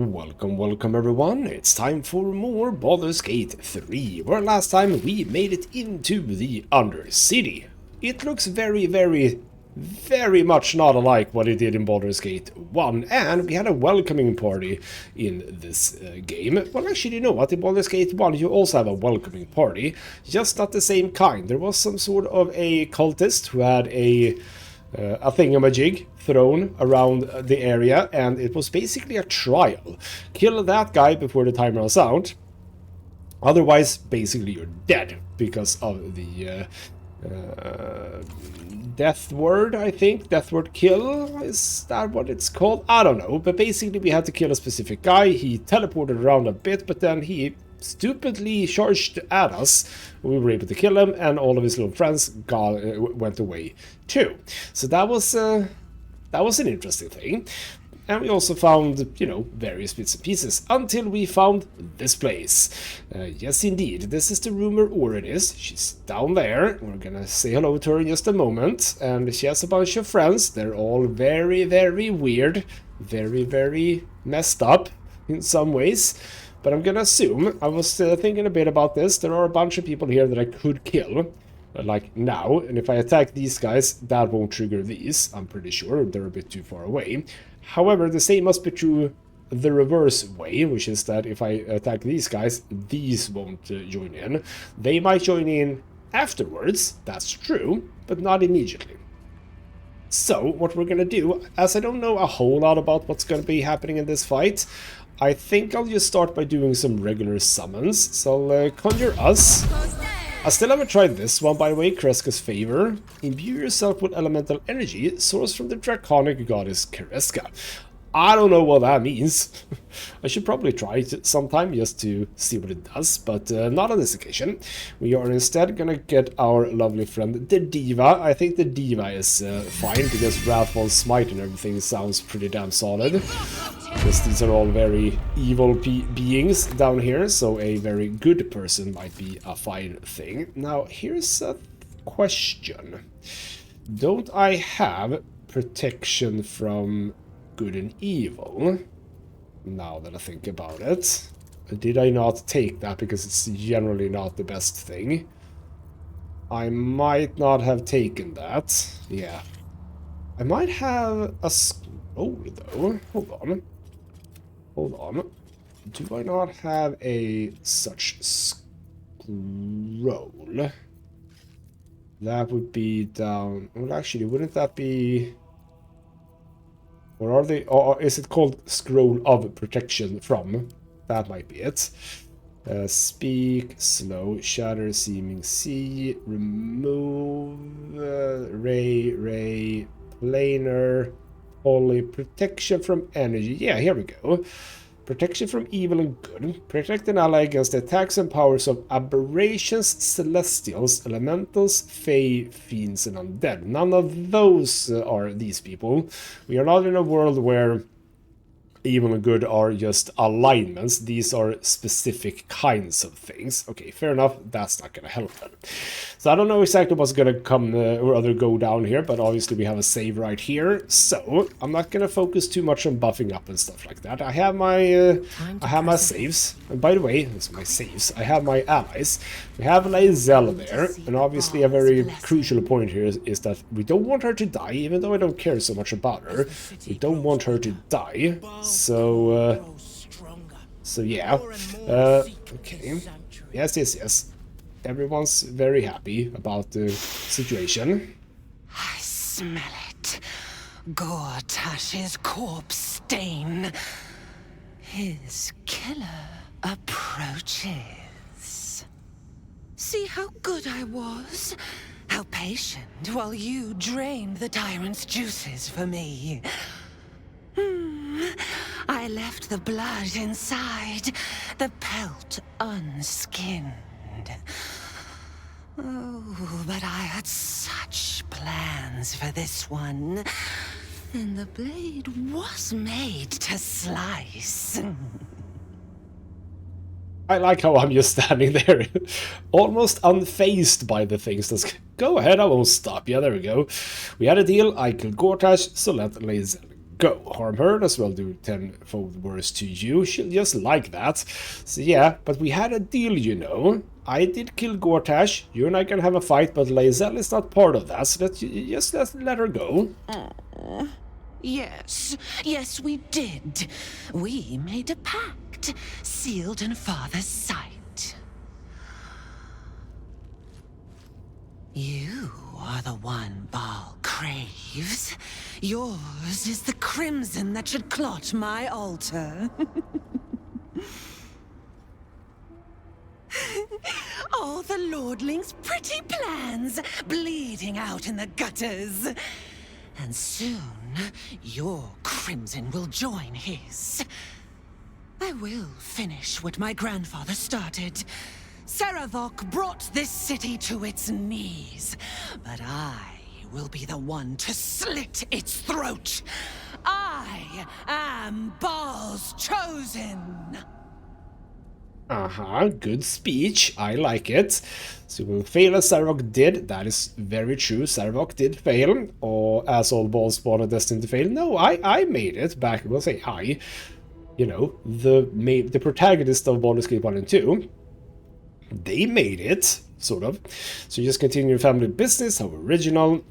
Welcome everyone, it's time for more Baldur's Gate 3, where last time we made it into the Undercity. It looks very much not alike what it did in Baldur's Gate 1, and we had a welcoming party in this game. Well, actually, you know what, in Baldur's Gate 1 you also have a welcoming party, just not the same kind. There was some sort of a cultist who had a thingamajig thrown around the area, and it was basically a trial. Kill that guy before the time runs out, otherwise basically you're dead because of the death word, I think. Death word kill, is that what it's called? I don't know, but basically we had to kill a specific guy. He teleported around a bit, but then he stupidly charged at us. We were able to kill him, and all of his little friends went away too. So that was an interesting thing. And we also found, you know, various bits and pieces, until we found this place. Yes, indeed, this is the rumor Orin is. She's down there. We're gonna say hello to her in just a moment. And she has a bunch of friends. They're all very weird. Very messed up in some ways. But I'm gonna assume, I was thinking a bit about this, there are a bunch of people here that I could kill, like now, and if I attack these guys, that won't trigger these, I'm pretty sure, they're a bit too far away. However, the same must be true the reverse way, which is that if I attack these guys, these won't join in. They might join in afterwards, that's true, but not immediately. So, what we're gonna do, as I don't know a whole lot about what's gonna be happening in this fight, I think I'll just start by doing some regular summons. So I'll conjure us. I still haven't tried this one, by the way, Kreska's Favor. Imbue yourself with elemental energy sourced from the draconic goddess Kreska. I don't know what that means. I should probably try it sometime just to see what it does, but not on this occasion. We are instead gonna get our lovely friend, the Diva. I think the Diva is fine, because Wrathful Smite and everything sounds pretty damn solid. Because these are all very evil beings down here, so a very good person might be a fine thing. Now, here's a question. Don't I have protection from good and evil, now that I think about it? Did I not take that because it's generally not the best thing? I might not have taken that. Yeah. I might have a scroll though. Hold on. Do I not have a such scroll? That would be down. Well, actually, wouldn't that be? Or are they? Or is it called Scroll of Protection from? That might be it. Speak, slow, shatter, seeming, see, remove, ray, planar, holy, protection from energy. Yeah, here we go. Protection from evil and good. Protect an ally against the attacks and powers of aberrations, celestials, elementals, fae, fiends, and undead. None of those are these people. We are not in a world where evil and good are just alignments. These are specific kinds of things. Okay, fair enough. That's not going to help them. So I don't know exactly what's going to come or other go down here, but obviously we have a save right here. So I'm not going to focus too much on buffing up and stuff like that. I have my saves. And by the way, this is my saves. I have my allies. We have Lae'zel there, and obviously a very crucial point here is that we don't want her to die, even though I don't care so much about her. We don't want her to die. So yeah, okay, yes. Everyone's very happy about the situation. I smell it. Gortash's corpse stain. His killer approaches. See how good I was? How patient while you drained the tyrant's juices for me. I left the blood inside, the pelt unskinned. Oh, but I had such plans for this one. And the blade was made to slice. I like how I'm just standing there, almost unfazed by the things. Let's go ahead, I won't stop. Yeah, there we go. We had a deal, I killed Gortash, so let Lae'zel go. Harm her as well, do tenfold worse to you. She'll just like that. So yeah, but we had a deal, you know. I did kill Gortash. You and I can have a fight, but Lae'zel is not part of that, so let's let her go. Yes, yes, we did. We made a pact, sealed in Father's sight. You are the one Baal craves. Yours is the crimson that should clot my altar. All the Lordling's pretty plans bleeding out in the gutters. And soon, your crimson will join his. I will finish what my grandfather started. Saravok brought this city to its knees, but I will be the one to slit its throat. I am Baal's chosen. Good speech. I like it. So we'll fail as Saravok did. That is very true. Saravok did fail, or as all Baal spawn are destined to fail. No, I made it back. We'll say I. You know, the protagonist of Baldur's Gate 1 and 2. They made it, sort of. So you just continue your family business. How original.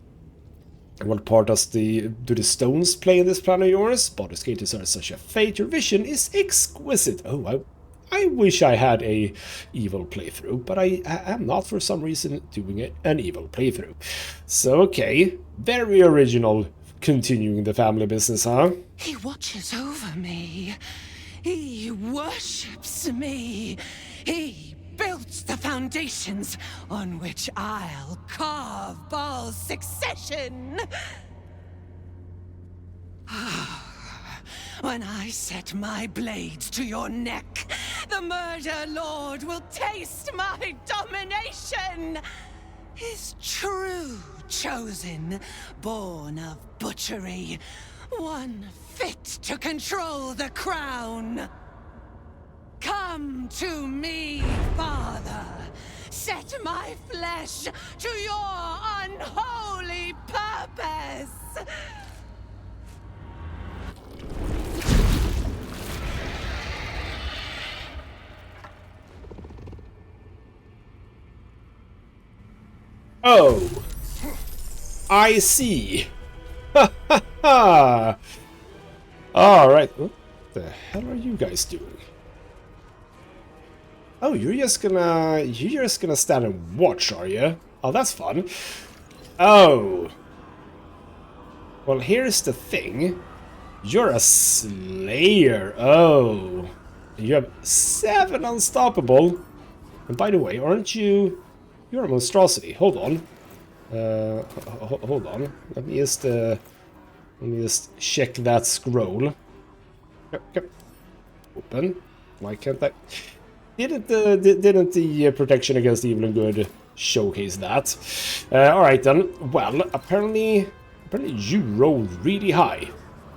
What part do the stones play in this plan of yours? Baldur's Gate is such a fate. Your vision is exquisite. Oh, I wish I had a evil playthrough, but I am not for some reason doing an evil playthrough. So, okay, very original, continuing the family business, huh? He watches over me. He worships me. He built the foundations on which I'll carve Baal's succession. When I set my blades to your neck, the Murder Lord will taste my domination! His true chosen, born of butchery, one fit to control the crown. Come to me, Father. Set my flesh to your unholy purpose! Oh, I see. Ha ha ha. All right. What the hell are you guys doing? Oh, you're just gonna stand and watch, are you? Oh, that's fun. Oh. Well, here's the thing. You're a slayer. Oh. You have 7 unstoppable. And by the way, aren't you... You're a monstrosity. Hold on. Hold on. Let me just check that scroll. Yep. Open. Why can't I? Didn't the protection against evil and good showcase that? All right then. Well, apparently you rolled really high.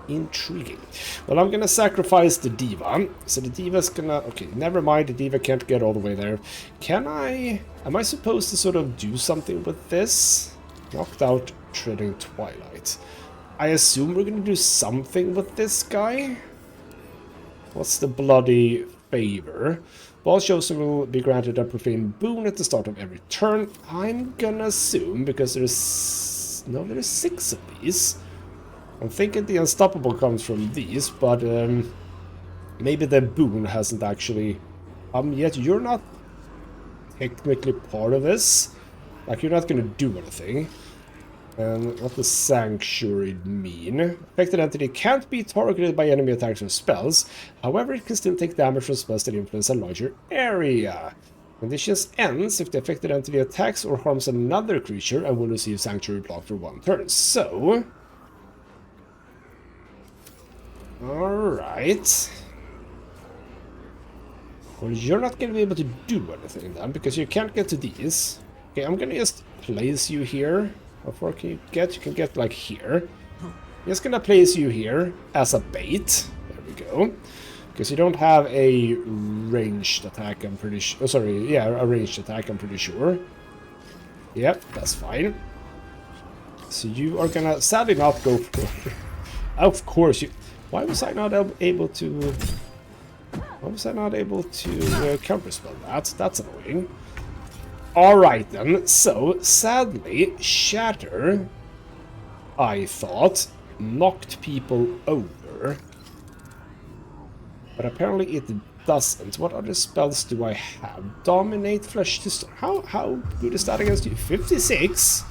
Intriguing. Well, I'm gonna sacrifice the diva. So the diva's gonna... Okay, never mind. The diva can't get all the way there. Can I... Am I supposed to sort of do something with this? Knocked out Treading Twilight. I assume we're gonna do something with this guy. What's the bloody favor? Baal's chosen will be granted a profane boon at the start of every turn. I'm gonna assume, because there's... No, there's 6 of these. I'm thinking the unstoppable comes from these, but maybe the boon hasn't actually come yet. You're not technically part of this. Like, you're not going to do anything. And what does Sanctuary mean? Affected entity can't be targeted by enemy attacks or spells. However, it can still take damage from spells that influence a larger area. Conditions ends if the affected entity attacks or harms another creature and will receive Sanctuary block for 1 turn. So... Alright. Well, you're not going to be able to do anything then, because you can't get to these. Okay, I'm going to just place you here. How far can you get? You can get, like, here. I'm just going to place you here as a bait. There we go. Because you don't have a ranged attack, I'm pretty sure. Oh, sorry, yeah, a ranged attack, I'm pretty sure. Yep, that's fine. So you are going to sadly not go for... Of course you... Why was I not able to... Why was I not able to counterspell that? That's annoying. Alright then, so sadly, Shatter, I thought, knocked people over. But apparently it doesn't. What other spells do I have? Dominate, Flesh to Stone. How good is that against you? 56?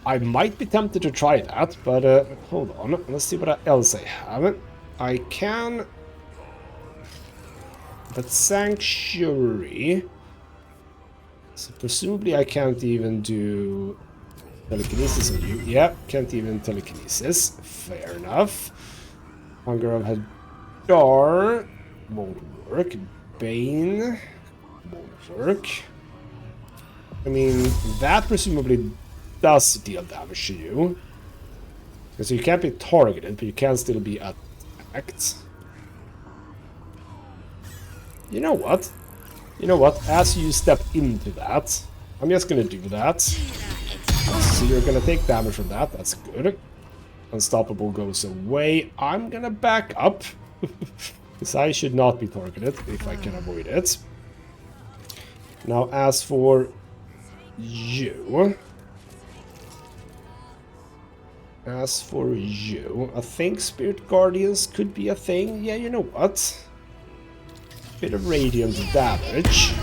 I might be tempted to try that, but hold on. Let's see what else I have. I can... But Sanctuary... So presumably I can't even do telekinesis on you. Yeah, can't even telekinesis. Fair enough. Hunger of Hadar won't work. Bane won't work. I mean, that presumably does deal damage to you. So you can't be targeted, but you can still be attacked. You know what? You know what? As you step into that, I'm just gonna do that. So you're gonna take damage from that. That's good. Unstoppable goes away. I'm gonna back up. Because I should not be targeted if I can avoid it. Now, as for you... I think Spirit Guardians could be a thing. Yeah, you know what? Bit of radiant damage.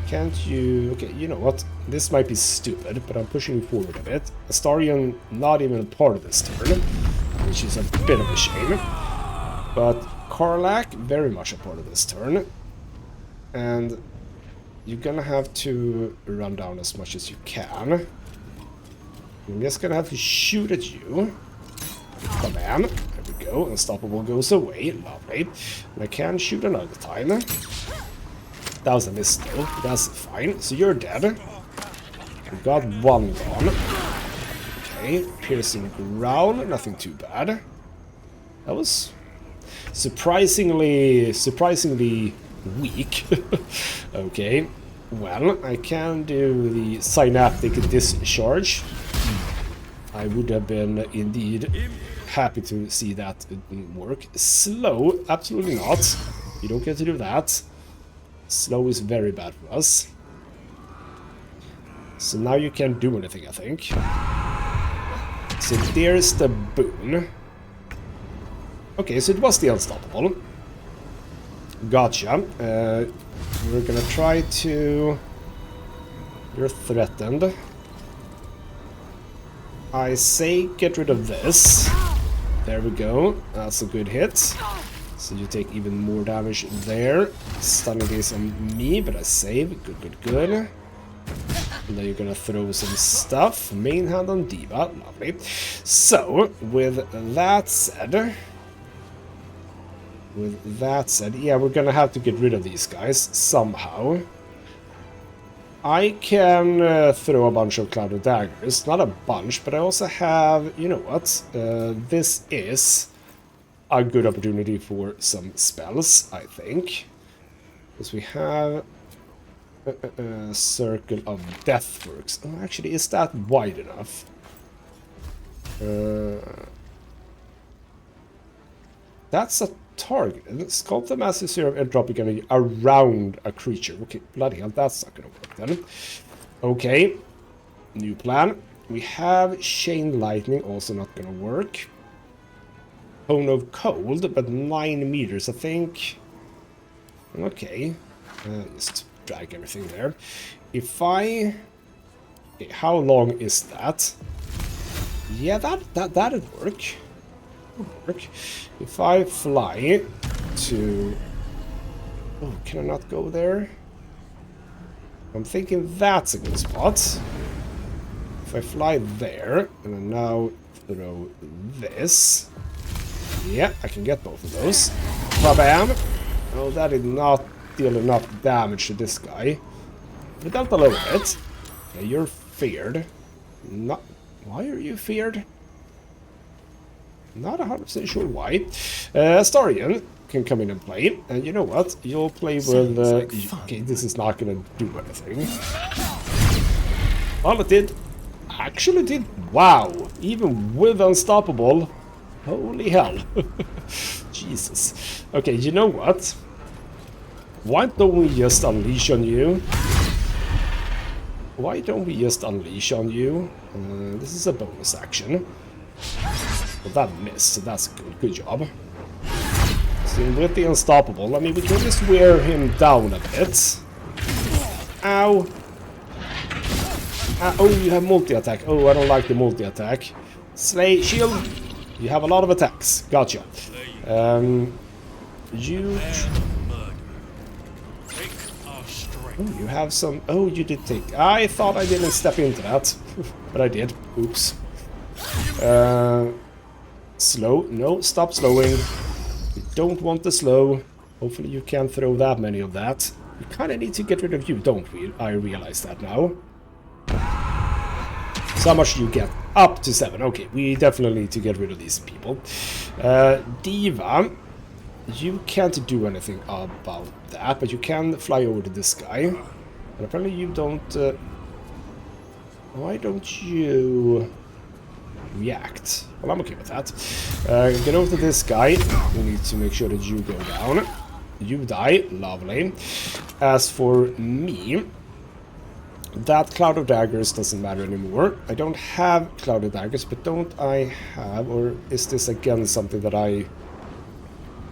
Can't you... Okay, you know what? This might be stupid, but I'm pushing forward a bit. Astarion not even a part of this turn, which is a bit of a shame. But Karlach, very much a part of this turn. And you're gonna have to run down as much as you can. I'm just gonna have to shoot at you. Bam. There we go. Unstoppable goes away. Lovely. And I can shoot another time. That was a miss though. That's fine. So you're dead. We got one gone. Okay. Piercing growl. Nothing too bad. That was surprisingly weak. Okay. Well, I can do the synaptic discharge. I would have been indeed happy to see that work. Slow, absolutely not. You don't get to do that. Slow is very bad for us. So now you can't do anything, I think. So there's the boon. Okay, so it was the unstoppable. Gotcha. We're gonna try to... You're threatened. I say get rid of this. There we go. That's a good hit. So you take even more damage there. Stunning is on me, but I save. Good, good, good. And then you're gonna throw some stuff. Main hand on Diva. Lovely. So, with that said... yeah, we're gonna have to get rid of these guys somehow. I can throw a bunch of Cloud of Daggers. Not a bunch, but I also have... You know what? This is a good opportunity for some spells, I think. Because we have... Circle of Death works. Oh, actually, is that wide enough? That's a target. Sculpt the massive sphere of entropic energy around a creature. Okay, bloody hell, that's not gonna work then. Okay, new plan. We have Chain Lightning, also not gonna work. Cone of Cold, but 9 meters, I think. Okay, just drag everything there. If I... Okay, how long is that? Yeah, that'd work. If I fly to... Oh, can I not go there? I'm thinking that's a good spot. If I fly there, and I now throw this... Yeah, I can get both of those. Ba-bam! Oh, that did not deal enough damage to this guy. We dealt a little bit. Okay, you're feared. Not... Why are you feared? Not 100% sure why. Astarion can come in and play. And you know what? You'll play with... okay, this is not going to do anything. All it did... Actually did... Wow! Even with Unstoppable... Holy hell. Jesus. Okay, you know what? Why don't we just unleash on you? Why don't we just unleash on you? This is a bonus action. Well, that missed, so that's good. Good job. So with the unstoppable, I mean, we can just wear him down a bit. Ow. Oh, you have multi-attack. Oh, I don't like the multi-attack. Slay, shield. You have a lot of attacks. Gotcha. You... Oh, you have some... Oh, you did take... I thought I didn't step into that. But I did. Oops. Slow. No, stop slowing. You don't want to slow. Hopefully you can't throw that many of that. We kind of need to get rid of you, don't we? I realize that now. So how much do you get? Up to 7. Okay, we definitely need to get rid of these people. Diva, you can't do anything about that, but you can fly over to this guy. And apparently you don't... why don't you react? Well, I'm okay with that. Get over to this guy. We need to make sure that you go down. You die. Lovely. As for me... That Cloud of Daggers doesn't matter anymore. I don't have Cloud of Daggers, but don't I have... Or is this again something that I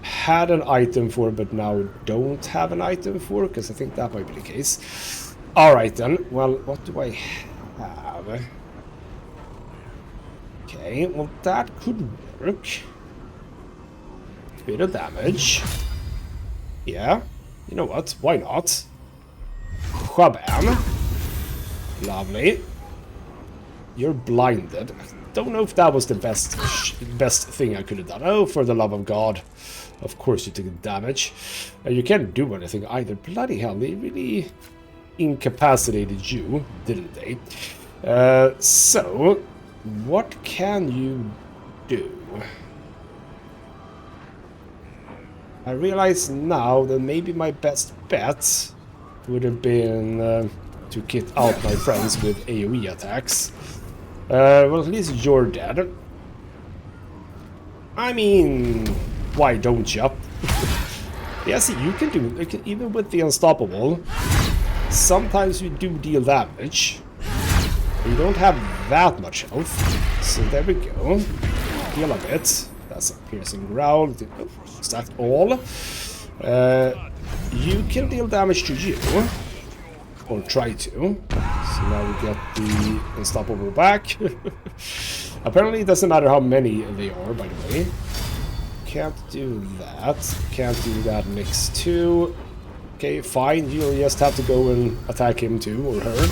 had an item for, but now don't have an item for? Because I think that might be the case. Alright then. Well, what do I have? Okay, well that could work. Bit of damage. Yeah. You know what? Why not? Shabam. Lovely. You're blinded. I don't know if that was the best thing I could have done. Oh, for the love of God. Of course you took damage. You can't do anything either. Bloody hell, they really incapacitated you, didn't they? So, what can you do? I realize now that maybe my best bet would have been... to kit out my friends with AoE attacks. Well, at least you're dead. I mean, why don't you? Yeah, see, you can do it. Even with the unstoppable, sometimes you do deal damage. You don't have that much health. So there we go. Heal a bit. That's a piercing growl. Oh, is that all? You can deal damage to you. Or try to. So now we get the unstoppable back. Apparently it doesn't matter how many they are, by the way. Can't do that. Can't do that next to. Okay, fine. You'll just have to go and attack him too, or her.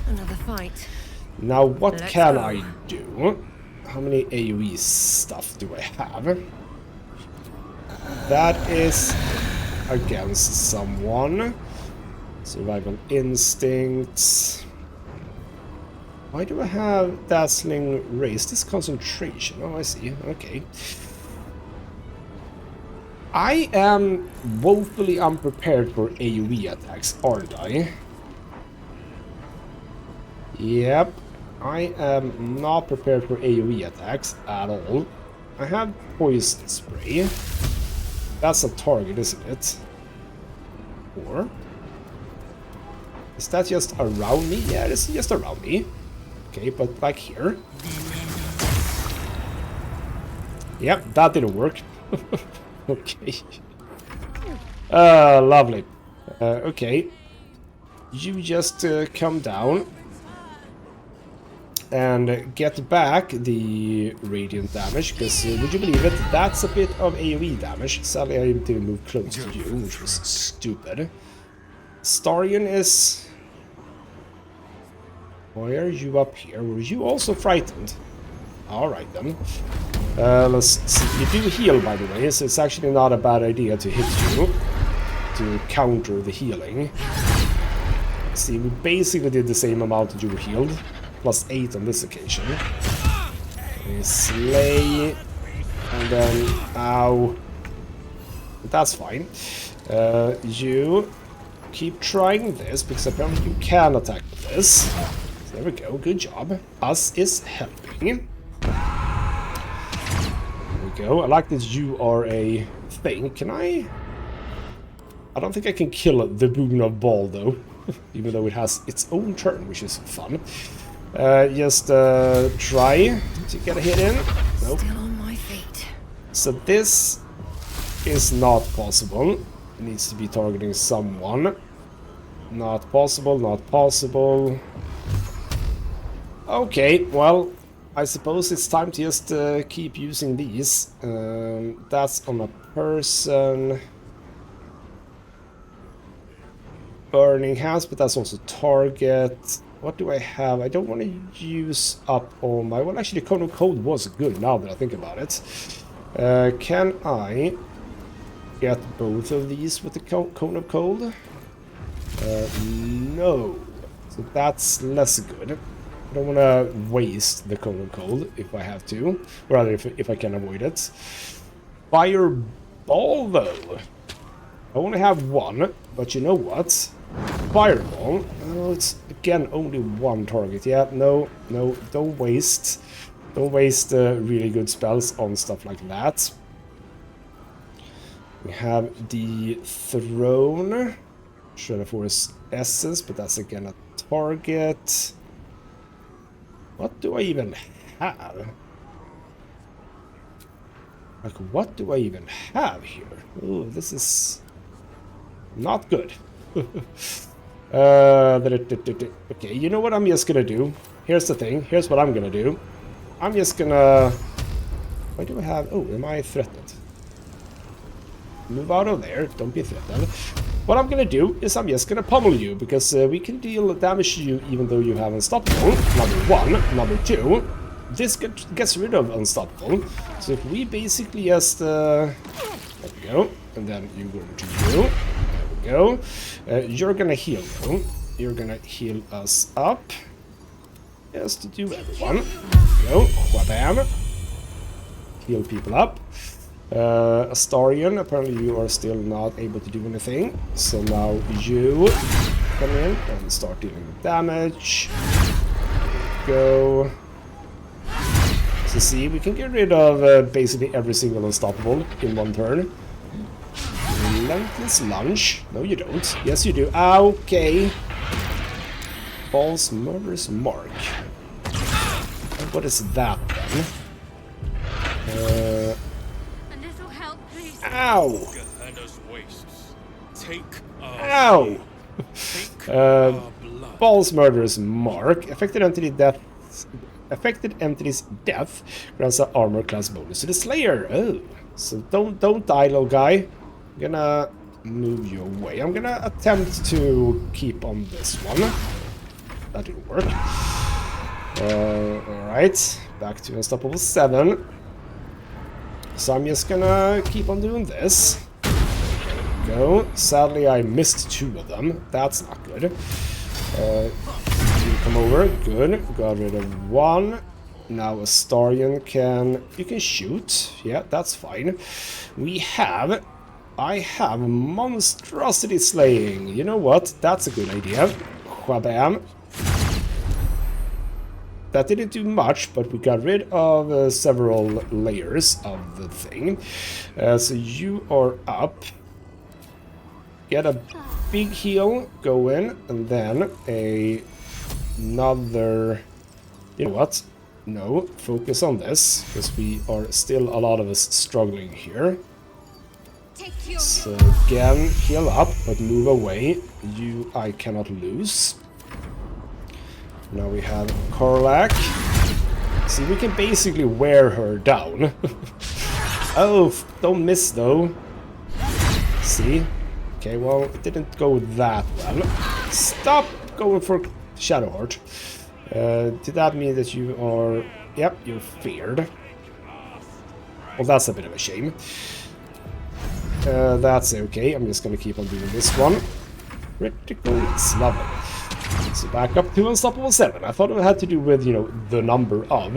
Another fight. Now what can I do? How many AoE stuff do I have? That is against someone. Survival instincts. Why do I have dazzling race? This concentration. Oh, I see. Okay. I am woefully unprepared for AoE attacks, aren't I? Yep. I am not prepared for AoE attacks at all. I have poison spray. That's a target, isn't it? Or... is that just around me? Yeah, it's just around me. Okay, but like here. Yep, that didn't work. Okay. Lovely. Okay. You just come down. And get back the radiant damage, because would you believe it, that's a bit of AoE damage. Sadly I didn't move close to you, which was stupid. Starion is... why are you up here? Were you also frightened? Alright then. Let's see. You do heal, by the way, so it's actually not a bad idea to hit you to counter the healing. Let's see, we basically did the same amount that you were healed. Plus 8 on this occasion. Okay, slay. And then... ow. That's fine. You... keep trying this, because apparently you can attack with this. So there we go, good job. Us is helping. go. I like that you are a thing. Can I? I don't think I can kill the Boon of Ball, though. Even though it has its own turn, which is fun. Just try to get a hit in. Nope. Still on my feet. So this is not possible. It needs to be targeting someone. Not possible, not possible. Okay, well, I suppose it's time to just keep using these. That's on a person. Burning hands, but that's also target. What do I have? I don't want to use up all my... Well, actually, Cone of Cold was good now that I think about it. Can I get both of these with the Cone of Cold? No. So that's less good. I don't want to waste the Cone of Cold if I have to. Or rather, if I can avoid it. Fireball, though. I only have one, but you know what? Fireball. Oh, it's again only one target. Yeah, no, don't waste. Don't waste really good spells on stuff like that. We have the Throne. Shredder Force Essence, but that's again a target. What do I even have? Like, what do I even have here? Oh, this is not good. Okay, you know what I'm just gonna do? Here's the thing. Here's what I'm gonna do. I'm just gonna... Why do I have... Oh, am I threatened? Move out of there. Don't be threatened. What I'm gonna do is I'm just gonna pummel you, because we can deal damage to you even though you have Unstoppable. Number one. Number two. This gets rid of Unstoppable. So if we basically just... there we go. And then you go to you. Go. You're gonna heal though. You're gonna heal us up. Just to do everyone. Go. Whabam. Heal people up. Astarion, apparently you are still not able to do anything. So now you come in and start dealing damage. Go. So see, we can get rid of basically every single Unstoppable in one turn. Relentless Lunge. No, you don't. Yes, you do. Okay. Balls Murderous Mark. And what is that then? A little help, please. Ow! Ow! Balls Murderous Mark. Affected entity's death grants an armor class bonus to the Slayer. Oh, so don't die, little guy. I'm gonna move you away. I'm gonna attempt to keep on this one. That didn't work. Alright, back to Unstoppable 7. So I'm just gonna keep on doing this. There we go. Sadly, I missed 2 of them. That's not good. You come over. Good. Got rid of 1. Now Astarion can... You can shoot. Yeah, that's fine. I have Monstrosity Slaying. You know what? That's a good idea. Whabam. That didn't do much, but we got rid of several layers of the thing. So you are up. Get a big heal, go in, and then another... You know what? No, focus on this, because we are still a lot of us struggling here. So again, heal up, but move away. You, I cannot lose. Now we have Korlak. See, we can basically wear her down. Oh, don't miss though. See? Okay, well, it didn't go that well. Stop going for Shadowheart. Did that mean that you are... Yep, you're feared. Well, that's a bit of a shame. That's okay. I'm just gonna keep on doing this one. Critical. It's lovely. So back up to Unstoppable 7. I thought it had to do with, you know, the number of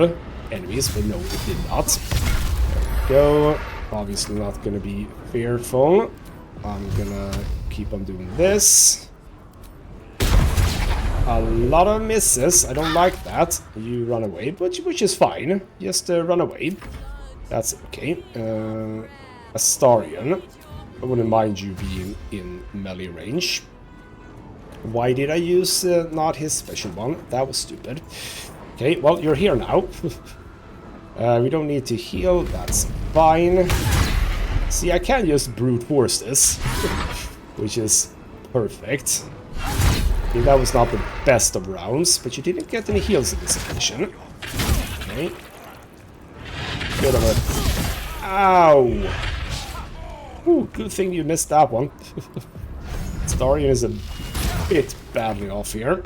enemies, but no, it did not. There we go. Obviously not gonna be fearful. I'm gonna keep on doing this. A lot of misses. I don't like that. You run away, which is fine. Just run away. That's okay. Astarion. I wouldn't mind you being in melee range. Why did I use not his special one? That was stupid. Okay, well, you're here now. We don't need to heal. That's fine. See, I can just brute force this, which is perfect. I mean, that was not the best of rounds, but you didn't get any heals in this occasion. Okay. Bit of a... Ow! Ooh, good thing you missed that one. Astarion is a bit badly off here.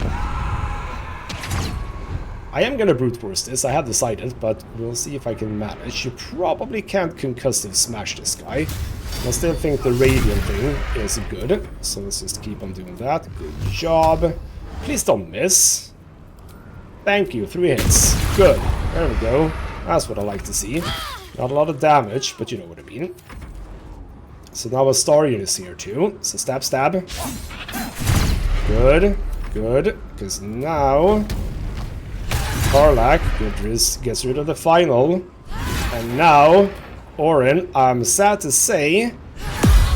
I am gonna brute force this, I have decided, but we'll see if I can manage. You probably can't concussive smash this guy. I still think the radiant thing is good, so let's just keep on doing that. Good job. Please don't miss. Thank you, 3 hits. Good. There we go. That's what I like to see. Not a lot of damage, but you know what I mean. So now Astarion is here too. So stab, stab. Good, good. Because now Karlach gets rid of the final. And now, Orin, I'm sad to say,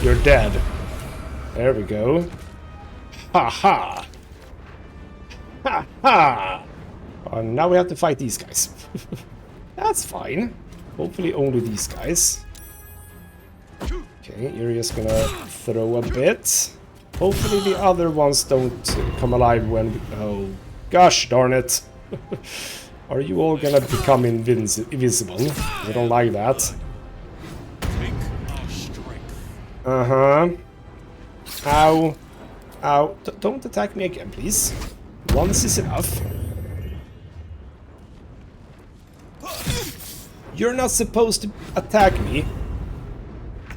you're dead. There we go. Ha ha. Ha ha. And now we have to fight these guys. That's fine. Hopefully only these guys. Okay, you're just gonna throw a bit. Hopefully the other ones don't come alive when... Oh, gosh darn it. Are you all gonna become invisible? I don't like that. Uh-huh. Ow. Ow. Don't attack me again, please. Once is enough. You're not supposed to attack me.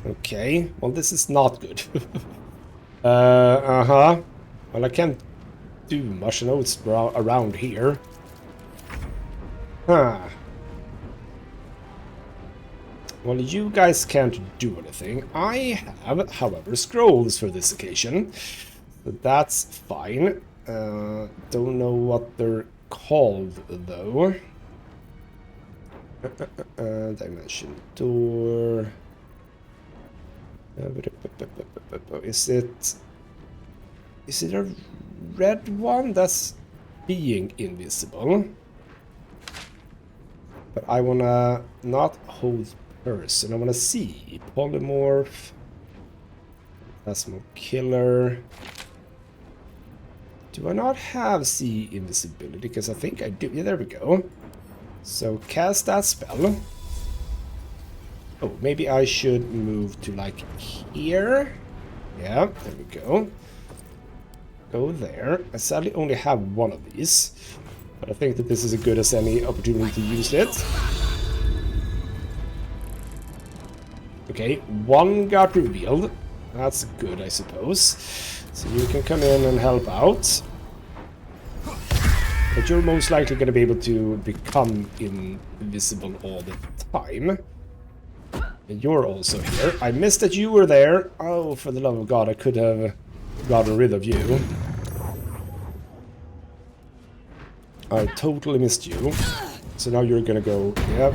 Okay, well this is not good. Uh-huh. Well, I can't do much. I know it's around here. Huh. Well, you guys can't do anything. I have, however, scrolls for this occasion. So that's fine. Don't know what they're called, though. Dimension door. Is it a red one that's being invisible? But I wanna not hold person. I wanna see polymorph. Plasma killer. Do I not have see invisibility? Because I think I do. Yeah, there we go. So cast that spell. Oh, maybe I should move to like here. Yeah, there we go. Go there. I sadly only have one of these, but I think that this is as good as any opportunity to use it. Okay, one got revealed. That's good, I suppose. So you can come in and help out. But you're most likely going to be able to become invisible all the time. And you're also here. I missed that you were there. Oh, for the love of God, I could have gotten rid of you. I totally missed you. So now you're going to go, yep,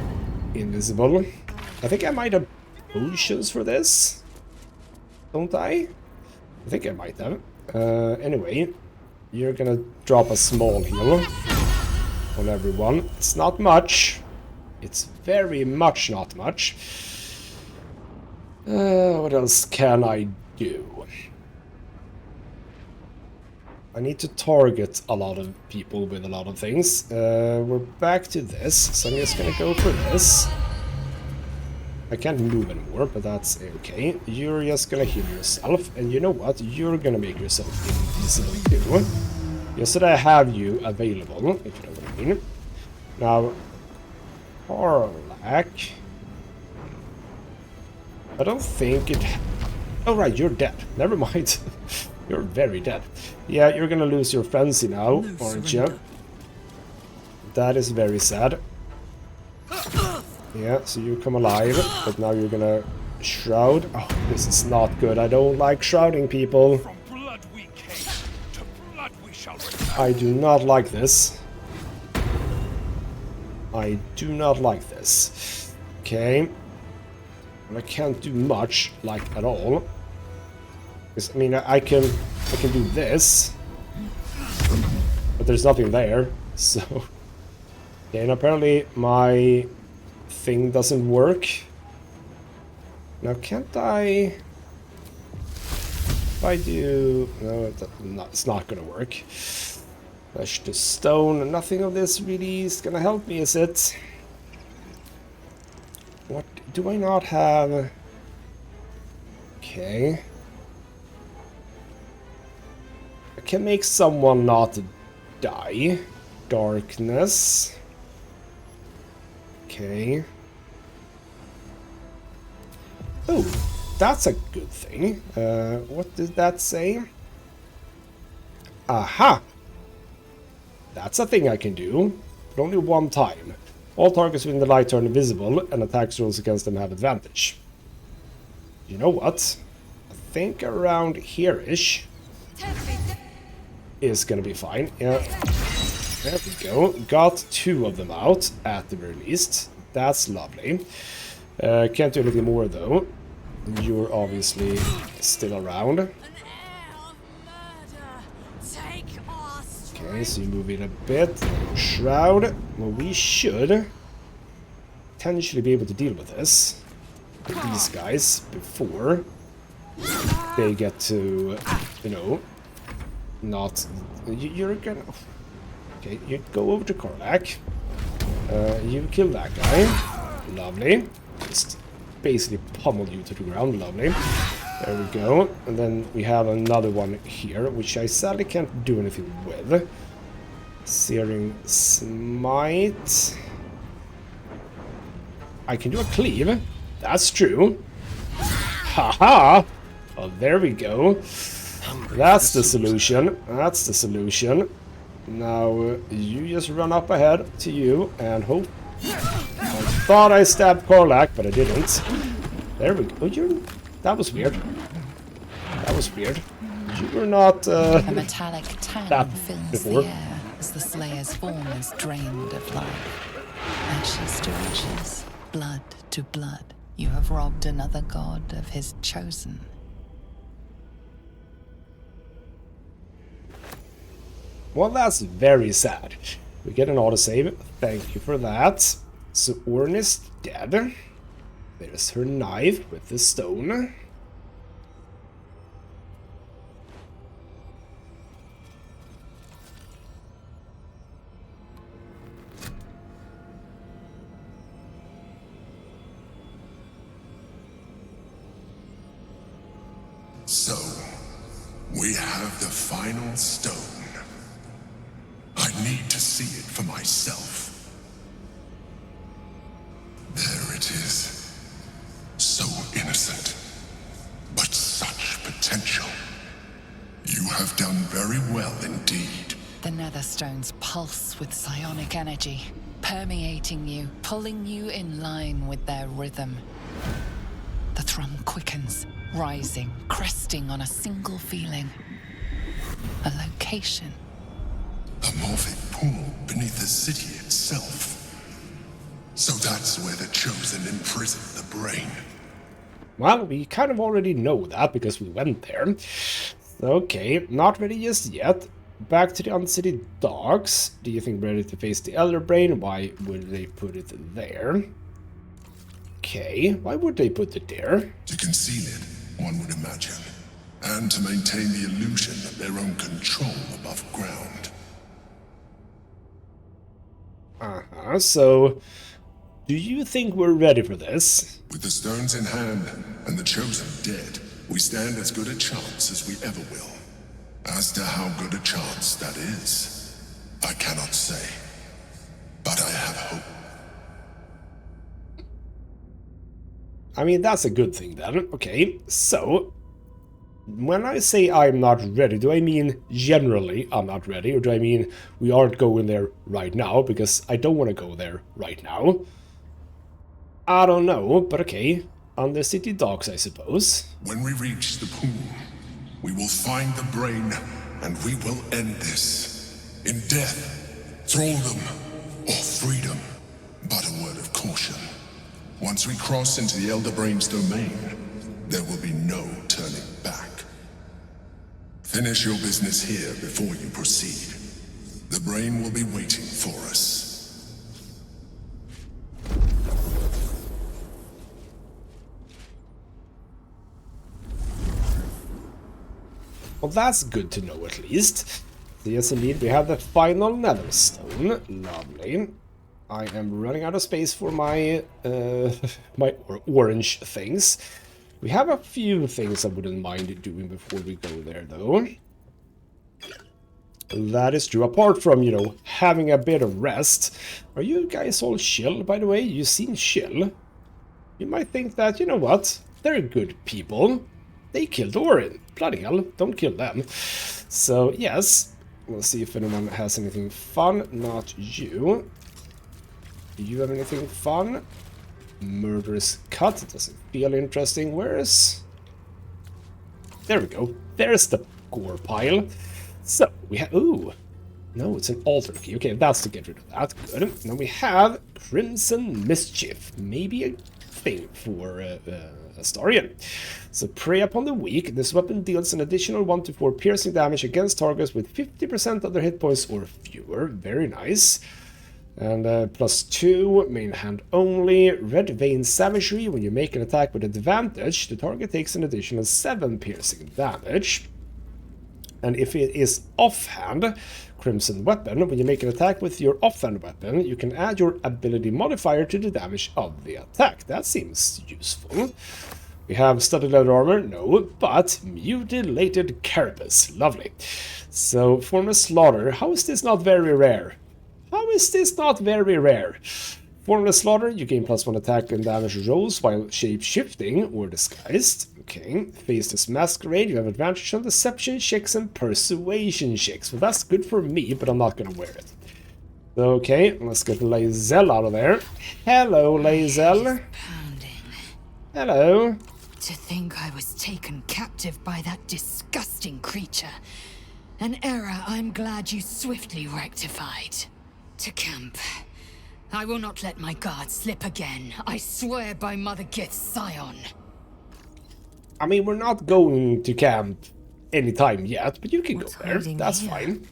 invisible. I think I might have potions for this. Don't I? I think I might have. Anyway, you're gonna drop a small heal on everyone. It's not much. It's very much not much. What else can I do? I need to target a lot of people with a lot of things. We're back to this, so I'm just gonna go for this. I can't move anymore, but that's okay. You're just gonna heal yourself, and you know what? You're gonna make yourself invisible too. Just so that I have you available, if you know what I mean. Now, Karlach. I don't think it... Oh right, you're dead. Never mind. You're very dead. Yeah, you're gonna lose your frenzy now, aren't you? That is very sad. Yeah, so you come alive, but now you're gonna shroud. Oh, this is not good. I don't like shrouding people. From blood we came, to blood we shall return. I do not like this. I do not like this. Okay. And I can't do much, like, at all. Because, I mean, I can do this. But there's nothing there, so... Okay, and apparently my thing doesn't work. Now, can't I... If I do... No, it's not gonna work. Flesh to stone. Nothing of this really is gonna help me, is it? What do I not have? Okay. I can make someone not die. Darkness. Okay. Oh, that's a good thing. What did that say? Aha! That's a thing I can do, but only one time. All targets within the light turn invisible, and attacks rolls against them have advantage. You know what? I think around here-ish is gonna be fine. Yeah. There we go. Got 2 of them out, at the very least. That's lovely. Can't do anything more, though. You're obviously still around. Okay, so you move in a bit. Shroud. Well, we should potentially be able to deal with this. With these guys before they get to, you know, not... You're gonna... Okay, you go over to Korlak. You kill that guy. Lovely. Just basically pummel you to the ground. Lovely. There we go. And then we have another one here, which I sadly can't do anything with. Searing Smite. I can do a cleave. That's true. Haha! Oh, there we go. That's the solution. That's the solution. Now, you just run up ahead to you and hope. I thought I stabbed Korlak, but I didn't. There we go. That was weird. That was weird. You were not, A metallic tang fills the air as the Slayer's form is drained of life. Ashes to ashes, blood to blood, you have robbed another god of his chosen. Well, that's very sad. We get an autosave. Thank you for that. So Orin is dead. There's her knife with the stone. So, we have the final stone. I need to see it for myself. There it is. So innocent, but such potential. You have done very well indeed. The Netherstones pulse with psionic energy, permeating you, pulling you in line with their rhythm. The thrum quickens, rising, cresting on a single feeling. A location. A morphic pool beneath the city itself. So that's where the Chosen imprisoned the brain. Well, we kind of already know that because we went there. Okay, not ready just yet. Back to the Uncity Docks. Do you think we're ready to face the Elder Brain? Why would they put it there? Okay, why would they put it there? To conceal it, one would imagine. And to maintain the illusion of their own control above ground. Uh-huh, so... do you think we're ready for this? With the stones in hand and the Chosen dead, we stand as good a chance as we ever will. As to how good a chance that is, I cannot say. But I have hope. I mean, that's a good thing then. Okay, so... when I say I'm not ready, do I mean generally I'm not ready? Or do I mean we aren't going there right now because I don't want to go there right now? I don't know, but okay. On the city docks, I suppose. When we reach the pool, we will find the brain, and we will end this. In death, thraldom, or freedom. But a word of caution. Once we cross into the Elder Brain's domain, there will be no turning back. Finish your business here before you proceed. The Brain will be waiting for us. Well, that's good to know at least. So yes, indeed, we have the final Netherstone. Lovely. I am running out of space for my my orange things. We have a few things I wouldn't mind doing before we go there, though. That is true. Apart from, you know, having a bit of rest. Are you guys all chill, by the way? You seem chill. You might think that, you know what? They're good people. They killed Orin. Bloody hell, don't kill them. So, yes. We'll see if anyone has anything fun. Not you. Do you have anything fun? Murderous cut. Doesn't feel interesting. Where is... There we go. There's the gore pile. So, we have... Ooh. No, it's an altar key. Okay, that's to get rid of that. Good. Now we have Crimson Mischief. Maybe a thing for Astarion. So, prey upon the weak. This weapon deals an additional 1 to 4 piercing damage against targets with 50% of their hit points or fewer. Very nice. And +2, main hand only. Red Vein Savagery. When you make an attack with advantage, the target takes an additional 7 piercing damage. And if it is offhand, Crimson Weapon, when you make an attack with your offhand weapon, you can add your ability modifier to the damage of the attack. That seems useful. We have Studded Leather Armor, no, but Mutilated Carapace, lovely. So, Formless Slaughter, how is this not very rare? How is this not very rare? Formless Slaughter, you gain +1 attack and damage rolls while shape-shifting or disguised. Okay, Faceless Masquerade, you have advantage on deception checks and persuasion checks. Well, that's good for me, but I'm not gonna wear it. Okay, let's get Lae'zel out of there. Hello, Lae'zel. Hello. To think I was taken captive by that disgusting creature. An error I'm glad you swiftly rectified. To camp. I will not let my guard slip again. I swear by Mother Gith's Scion. I mean, we're not going to camp anytime yet, but you can go there. That's fine.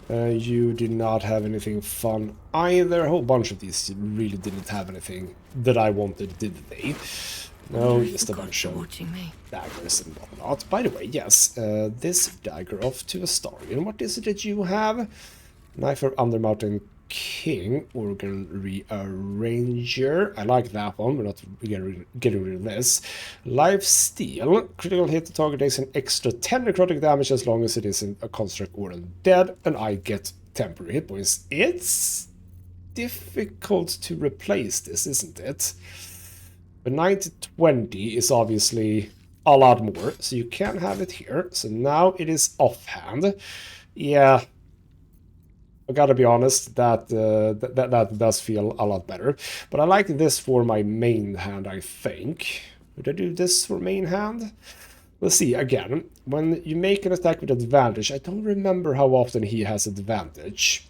You did not have anything fun either. A whole bunch of these really didn't have anything that I wanted, did they? No, just a bunch of daggers and whatnot. By the way, yes, this dagger off to Astarion. What is it that you have? Knife of Undermountain King, Organ Rearranger. I like that one. We're not getting rid of this. Life Steal. Critical hit. The target takes an extra 10 necrotic damage as long as it isn't a construct or undead, and I get temporary hit points. It's difficult to replace this, isn't it? But 9 to 20 is obviously a lot more, so you can have it here. So now it is offhand. Yeah. I gotta be honest, that does feel a lot better. But I like this for my main hand, I think. Would I do this for main hand? Let's see, again. When you make an attack with advantage, I don't remember how often he has advantage.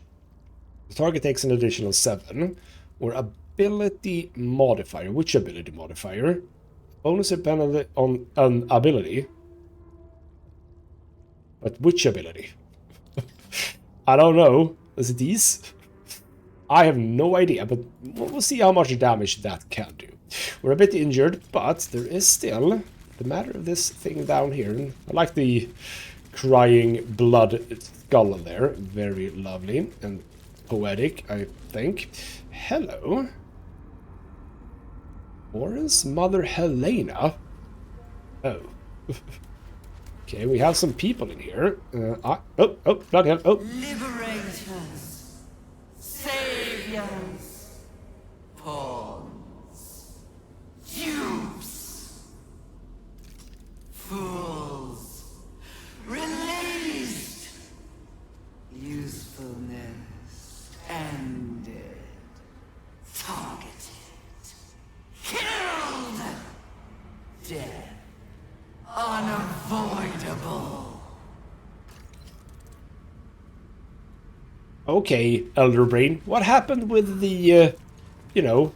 The target takes an additional 7. Or ability modifier. Which ability modifier? Bonus or penalty on an ability. But which ability? I don't know. Is it these? I have no idea, but we'll see how much damage that can do. We're a bit injured, but there is still the matter of this thing down here. And I like the crying blood skull there. Very lovely and poetic, I think. Hello. Orin's mother Helena. Oh. Okay, we have some people in here. Bloody hell. Oh. Liberators, saviors, pawns, dupes, fools, released, usefulness ended, targeted, killed, dead. Unavoidable. Okay, Elder Brain, what happened with the, you know,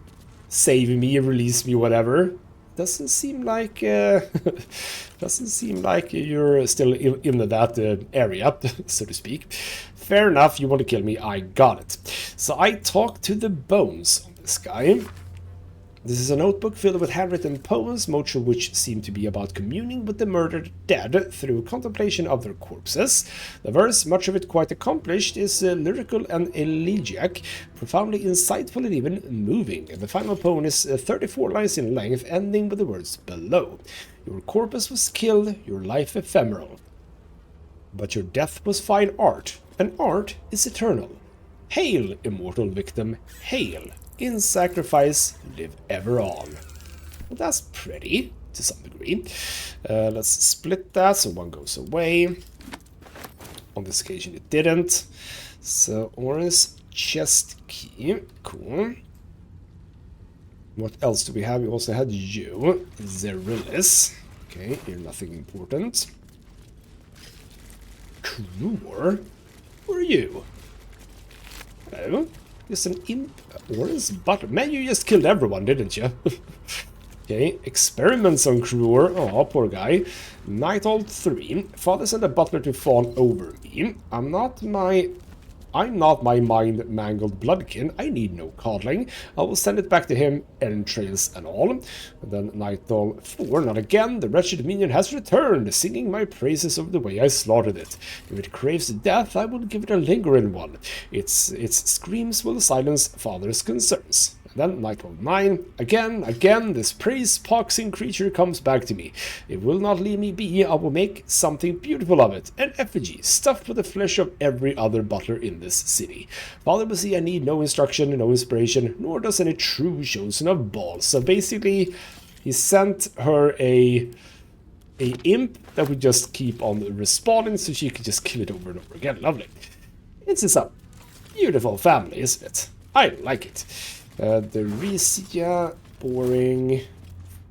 save me, release me, whatever. Doesn't seem like doesn't seem like you're still in that area, so to speak. Fair enough, you want to kill me, I got it. So I talked to the bones on this guy. This is a notebook filled with handwritten poems, most of which seem to be about communing with the murdered dead through contemplation of their corpses. The verse, much of it quite accomplished, is lyrical and elegiac, profoundly insightful and even moving. The final poem is 34 lines in length, ending with the words below. Your corpus was killed, your life ephemeral. But your death was fine art, and art is eternal. Hail, immortal victim, hail! In sacrifice, live ever on. Well, that's pretty, to some degree. Let's split that, so one goes away. On this occasion it didn't. So, Orin's chest key. Cool. What else do we have? We also had you. Zerillis. Okay, you're nothing important. Kruor? Who are you? Hello? Just an imp. Orin's butler. Man, you just killed everyone, didn't you? Okay, experiments on Kruor. Oh, poor guy. Nightold 3. Father sent a butler to fawn over me. I'm not my mind-mangled bloodkin. I need no coddling. I will send it back to him, entrails and all. And then Nightold 4. Not again. The wretched minion has returned, singing my praises of the way I slaughtered it. If it craves death, I will give it a lingering one. Its screams will silence father's concerns. Then Nightold 9. Again, this praise-poxing creature comes back to me. It will not leave me be. I will make something beautiful of it. An effigy, stuffed with the flesh of every other butler in this city. Father will see I need no instruction, no inspiration, nor does any true chosen of balls. So basically, he sent her a imp that would just keep on respawning, so she could just kill it over and over again. Lovely. It's a beautiful family, isn't it? I like it. The Risia, boring,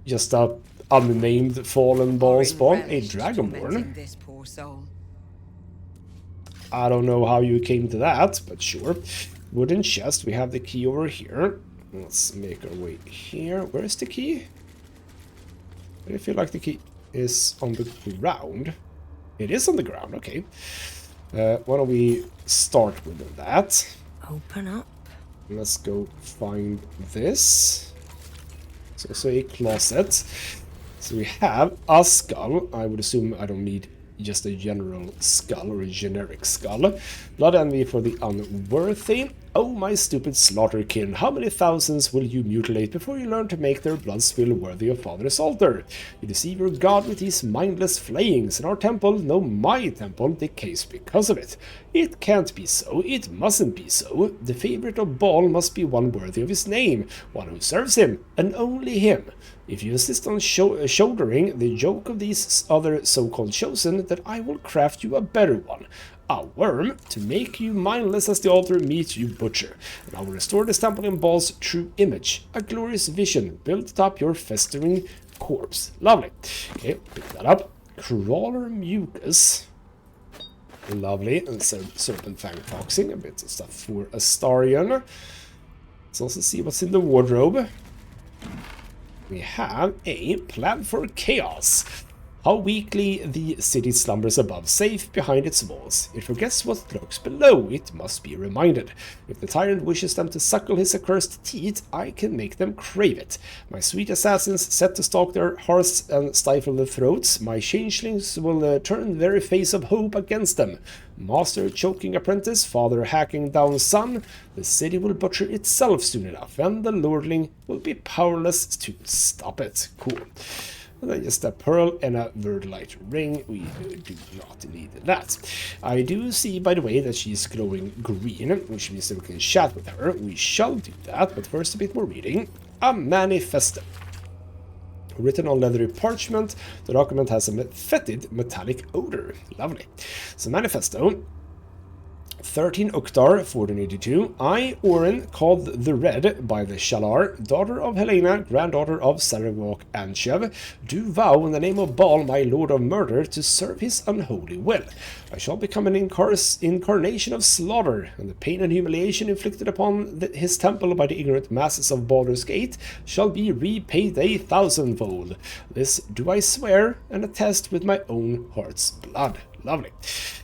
just a unnamed fallen ball spawn, a Dragonborn. This poor soul. I don't know how you came to that, but sure. Wooden chest, we have the key over here. Let's make our way here. Where is the key? I feel like the key is on the ground. It is on the ground, okay. Why don't we start with that? Open up. Let's go find this. It's also a closet. So we have a skull. I would assume I don't need just a general skull or a generic skull. Blood envy for the unworthy. Oh, my stupid slaughterkin, how many thousands will you mutilate before you learn to make their blood spill worthy of Father's altar? You deceive your god with these mindless flayings, and our temple, no, my temple, decays because of it. It can't be so, it mustn't be so. The favorite of Baal must be one worthy of his name, one who serves him, and only him. If you insist on shouldering the yoke of these other so-called chosen, then I will craft you a better one. A worm, to make you mindless as the altar meets you butcher. And I will restore this temple in Baal's true image. A glorious vision built atop your festering corpse. Lovely. Okay, pick that up. Crawler mucus. Lovely. And serpent fang foxing. A bit of stuff for Astarion. Let's also see what's in the wardrobe. We have a plan for chaos. How weakly the city slumbers above, safe behind its walls. It forgets what lurks below, it must be reminded. If the tyrant wishes them to suckle his accursed teeth, I can make them crave it. My sweet assassins set to stalk their hearths and stifle their throats. My changelings will turn the very face of hope against them. Master choking apprentice, father hacking down son. The city will butcher itself soon enough, and the lordling will be powerless to stop it. Cool. And then just a pearl and a verdolite ring. We do not need that. I do see, by the way, that she's glowing green, which means that we can chat with her. We shall do that, but first a bit more reading. A manifesto. Written on leathery parchment, the document has a fetid metallic odor. Lovely. So manifesto. 13 Uktar, 1482. I, Orin, called the Red by the Shalar, daughter of Helena, granddaughter of Sarevok and Shev, do vow in the name of Baal, my lord of murder, to serve his unholy will. I shall become an incarnation of slaughter, and the pain and humiliation inflicted upon his temple by the ignorant masses of Baldur's Gate shall be repaid 1,000-fold. This do I swear and attest with my own heart's blood. Lovely.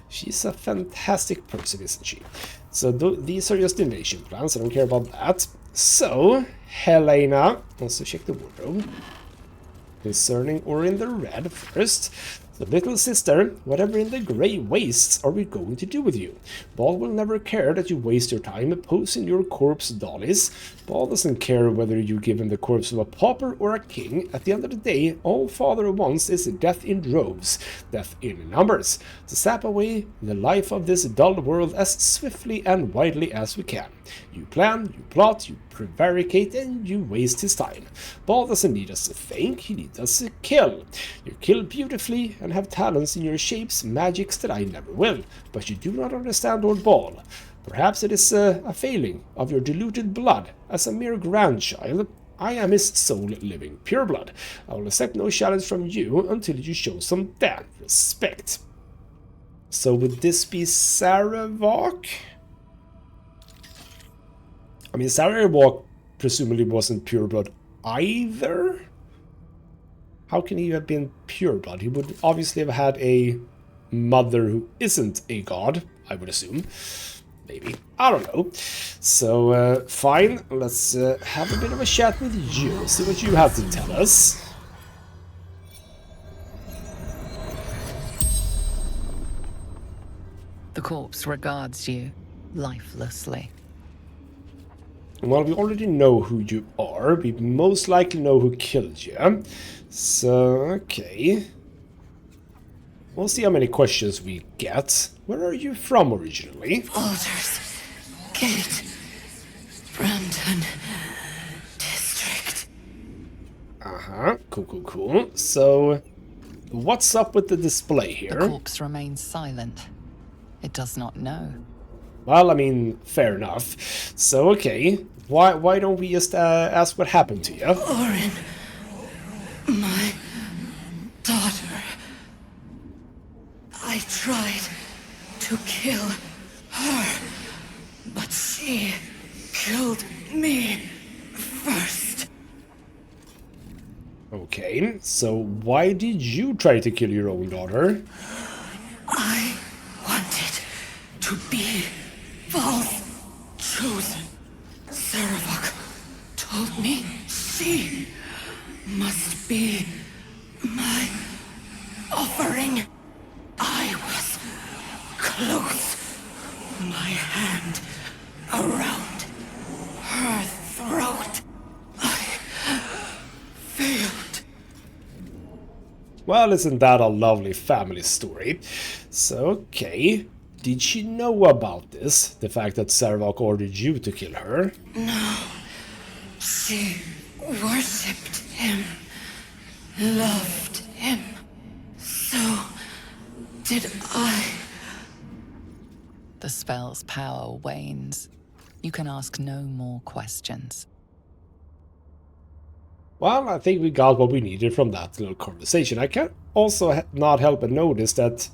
She's a fantastic person, isn't she? So these are just invasion plans. I don't care about that. So, Helena. Also check the wardrobe. Concerning Orin the Red first. The little sister, whatever in the grey wastes are we going to do with you? Baal will never care that you waste your time posing your corpse dollies. Baal doesn't care whether you give him the corpse of a pauper or a king. At the end of the day, all Father wants is death in droves, death in numbers, to sap away the life of this dull world as swiftly and widely as we can. You plan, you plot, you prevaricate, and you waste his time. Baal doesn't need us to think, he needs us to kill. You kill beautifully and have talents in your shapes, magics that I never will, but you do not understand Lord Baal. Perhaps it is a failing of your diluted blood. As a mere grandchild, I am his sole living pureblood. I will accept no challenge from you until you show some damn respect. So would this be Sarevok? I mean, Sarevok presumably wasn't pureblood either. How can he have been pureblood? He would obviously have had a mother who isn't a god, I would assume. Maybe. I don't know. So, fine. Let's have a bit of a chat with you. See what you have to tell us. The corpse regards you lifelessly. Well, we already know who you are. We most likely know who killed you. So, okay. We'll see how many questions we get. Where are you from originally? Baldur's Gate, Brandon District. Uh-huh. Cool, cool, cool. So, what's up with the display here? The corpse remains silent. It does not know. Well, I mean, fair enough. So, okay. Why don't we just ask what happened to you? Orin, my daughter. I tried to kill her, but she killed me first. Okay, so why did you try to kill your own daughter? I wanted to be Baal's chosen. Sarevok told me she must be my offering. I was close, my hand around her throat. I failed. Well, isn't that a lovely family story? So, okay. Did she know about this? The fact that Sarevok ordered you to kill her? No. She worshipped him, loved him. So did I. The spell's power wanes. You can ask no more questions. Well, I think we got what we needed from that little conversation. I can't also not help but notice that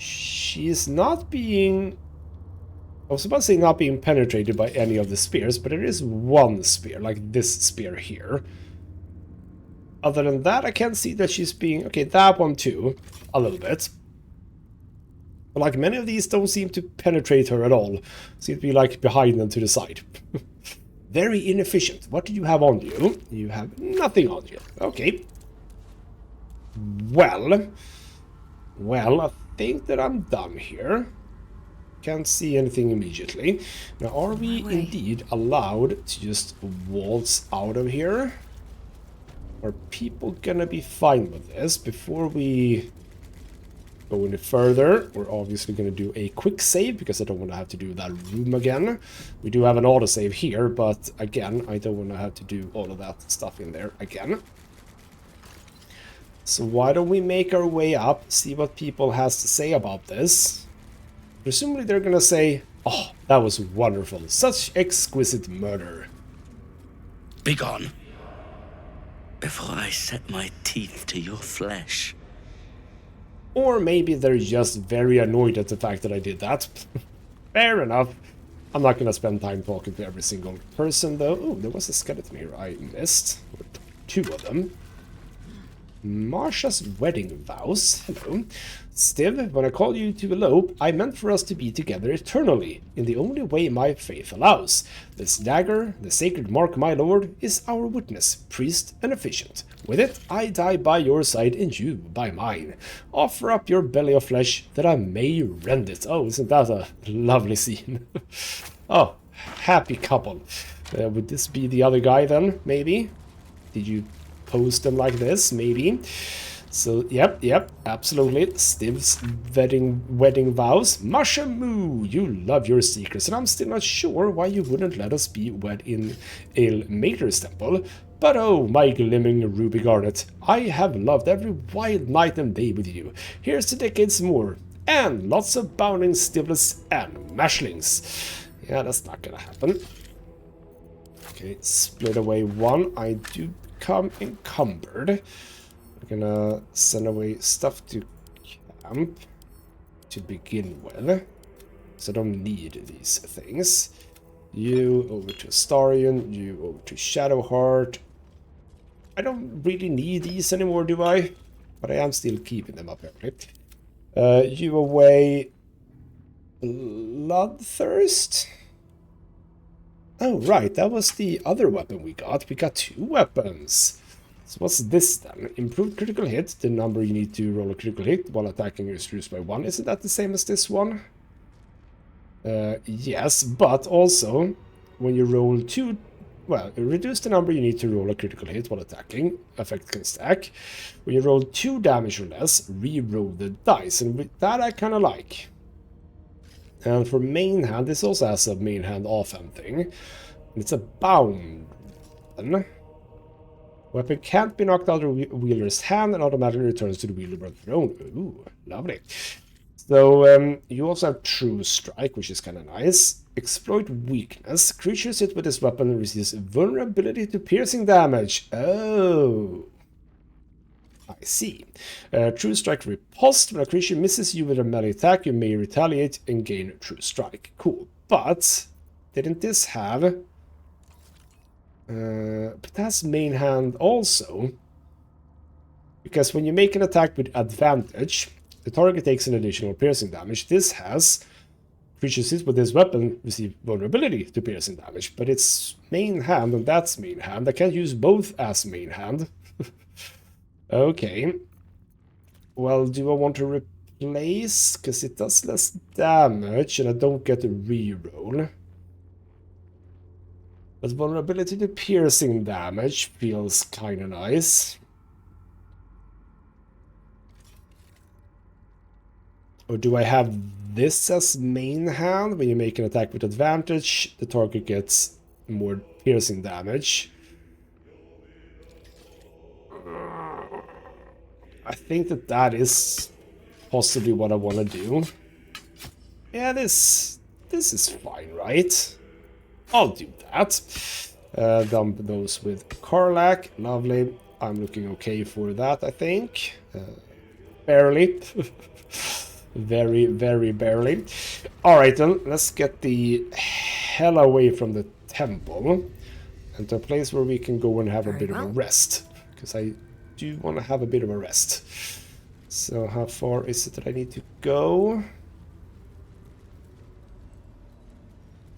she's not being... I was about to say not being penetrated by any of the spears, but there is one spear, like this spear here. Other than that, I can't see that she's being... Okay, that one too, a little bit. But like many of these don't seem to penetrate her at all. Seem to be like behind them to the side. Very inefficient. What do you have on you? You have nothing on you. Okay. Well, I think that I'm done here. Can't see anything immediately. Now, are we indeed allowed to just waltz out of here? Are people gonna be fine with this? Before we go any further, we're obviously gonna do a quick save because I don't want to have to do that room again. We do have an autosave here, but again, I don't want to have to do all of that stuff in there again. So why don't we make our way up, see what people has to say about this. Presumably they're gonna say, "Oh, that was wonderful. Such exquisite murder." Begone, before I set my teeth to your flesh. Or maybe they're just very annoyed at the fact that I did that. Fair enough. I'm not gonna spend time talking to every single person, though. Oh, there was a skeleton here I missed. 2 of them. Marsha's wedding vows. Hello. Stiv, when I called you to elope, I meant for us to be together eternally, in the only way my faith allows. This dagger, the sacred mark, my lord, is our witness, priest and efficient. With it, I die by your side and you by mine. Offer up your belly of flesh, that I may rend it. Oh, isn't that a lovely scene? Oh, happy couple. Would this be the other guy then, maybe? Did you post them like this, maybe? So, yep, absolutely. Stiv's wedding vows. Masha Moo, you love your secrets, and I'm still not sure why you wouldn't let us be wed in Il Mater's temple. But oh, my glimmering ruby garnet, I have loved every wild night and day with you. Here's to decades more, and lots of bounding stivlets and mashlings. Yeah, that's not gonna happen. Okay, split away 1. I do become encumbered. I'm gonna send away stuff to camp to begin with, so I don't need these things. You over to Astarion, you over to Shadowheart. I don't really need these anymore, do I? But I am still keeping them apparently. You away Bloodthirst? Oh right, that was the other weapon we got. We got 2 weapons. So what's this then? Improved critical hit. The number you need to roll a critical hit while attacking is reduced by 1. Isn't that the same as this one? Yes, but also when you roll 2... Well, reduce the number you need to roll a critical hit while attacking. Effect can stack. When you roll 2 damage or less, re-roll the dice. And with that I kind of like. And for main hand, this also has a main hand offhand thing. It's a bound one. Weapon can't be knocked out of the wielder's hand and automatically returns to the wielder by the throne. Ooh, lovely. So, you also have True Strike, which is kind of nice. Exploit Weakness. Creatures hit with this weapon receives vulnerability to piercing damage. Oh. I see. True Strike Riposte. When a creature misses you with a melee attack, you may retaliate and gain True Strike. Cool. But, didn't this have... but that's main hand also. Because when you make an attack with advantage, the target takes an additional piercing damage. This has creatures hit with this weapon receive vulnerability to piercing damage. But it's main hand and that's main hand. I can't use both as main hand. Okay. Well, do I want to replace? Because it does less damage and I don't get a reroll. But vulnerability to piercing damage feels kind of nice. Or do I have this as main hand? When you make an attack with advantage, the target gets more piercing damage. I think that is possibly what I want to do. Yeah, this is fine, right? I'll do that. Dump those with Karlach. Lovely. I'm looking okay for that, I think. Barely. Very, very barely. Alright then, let's get the hell away from the temple. And to a place where we can go and have a bit of a rest. Because I do want to have a bit of a rest. So how far is it that I need to go?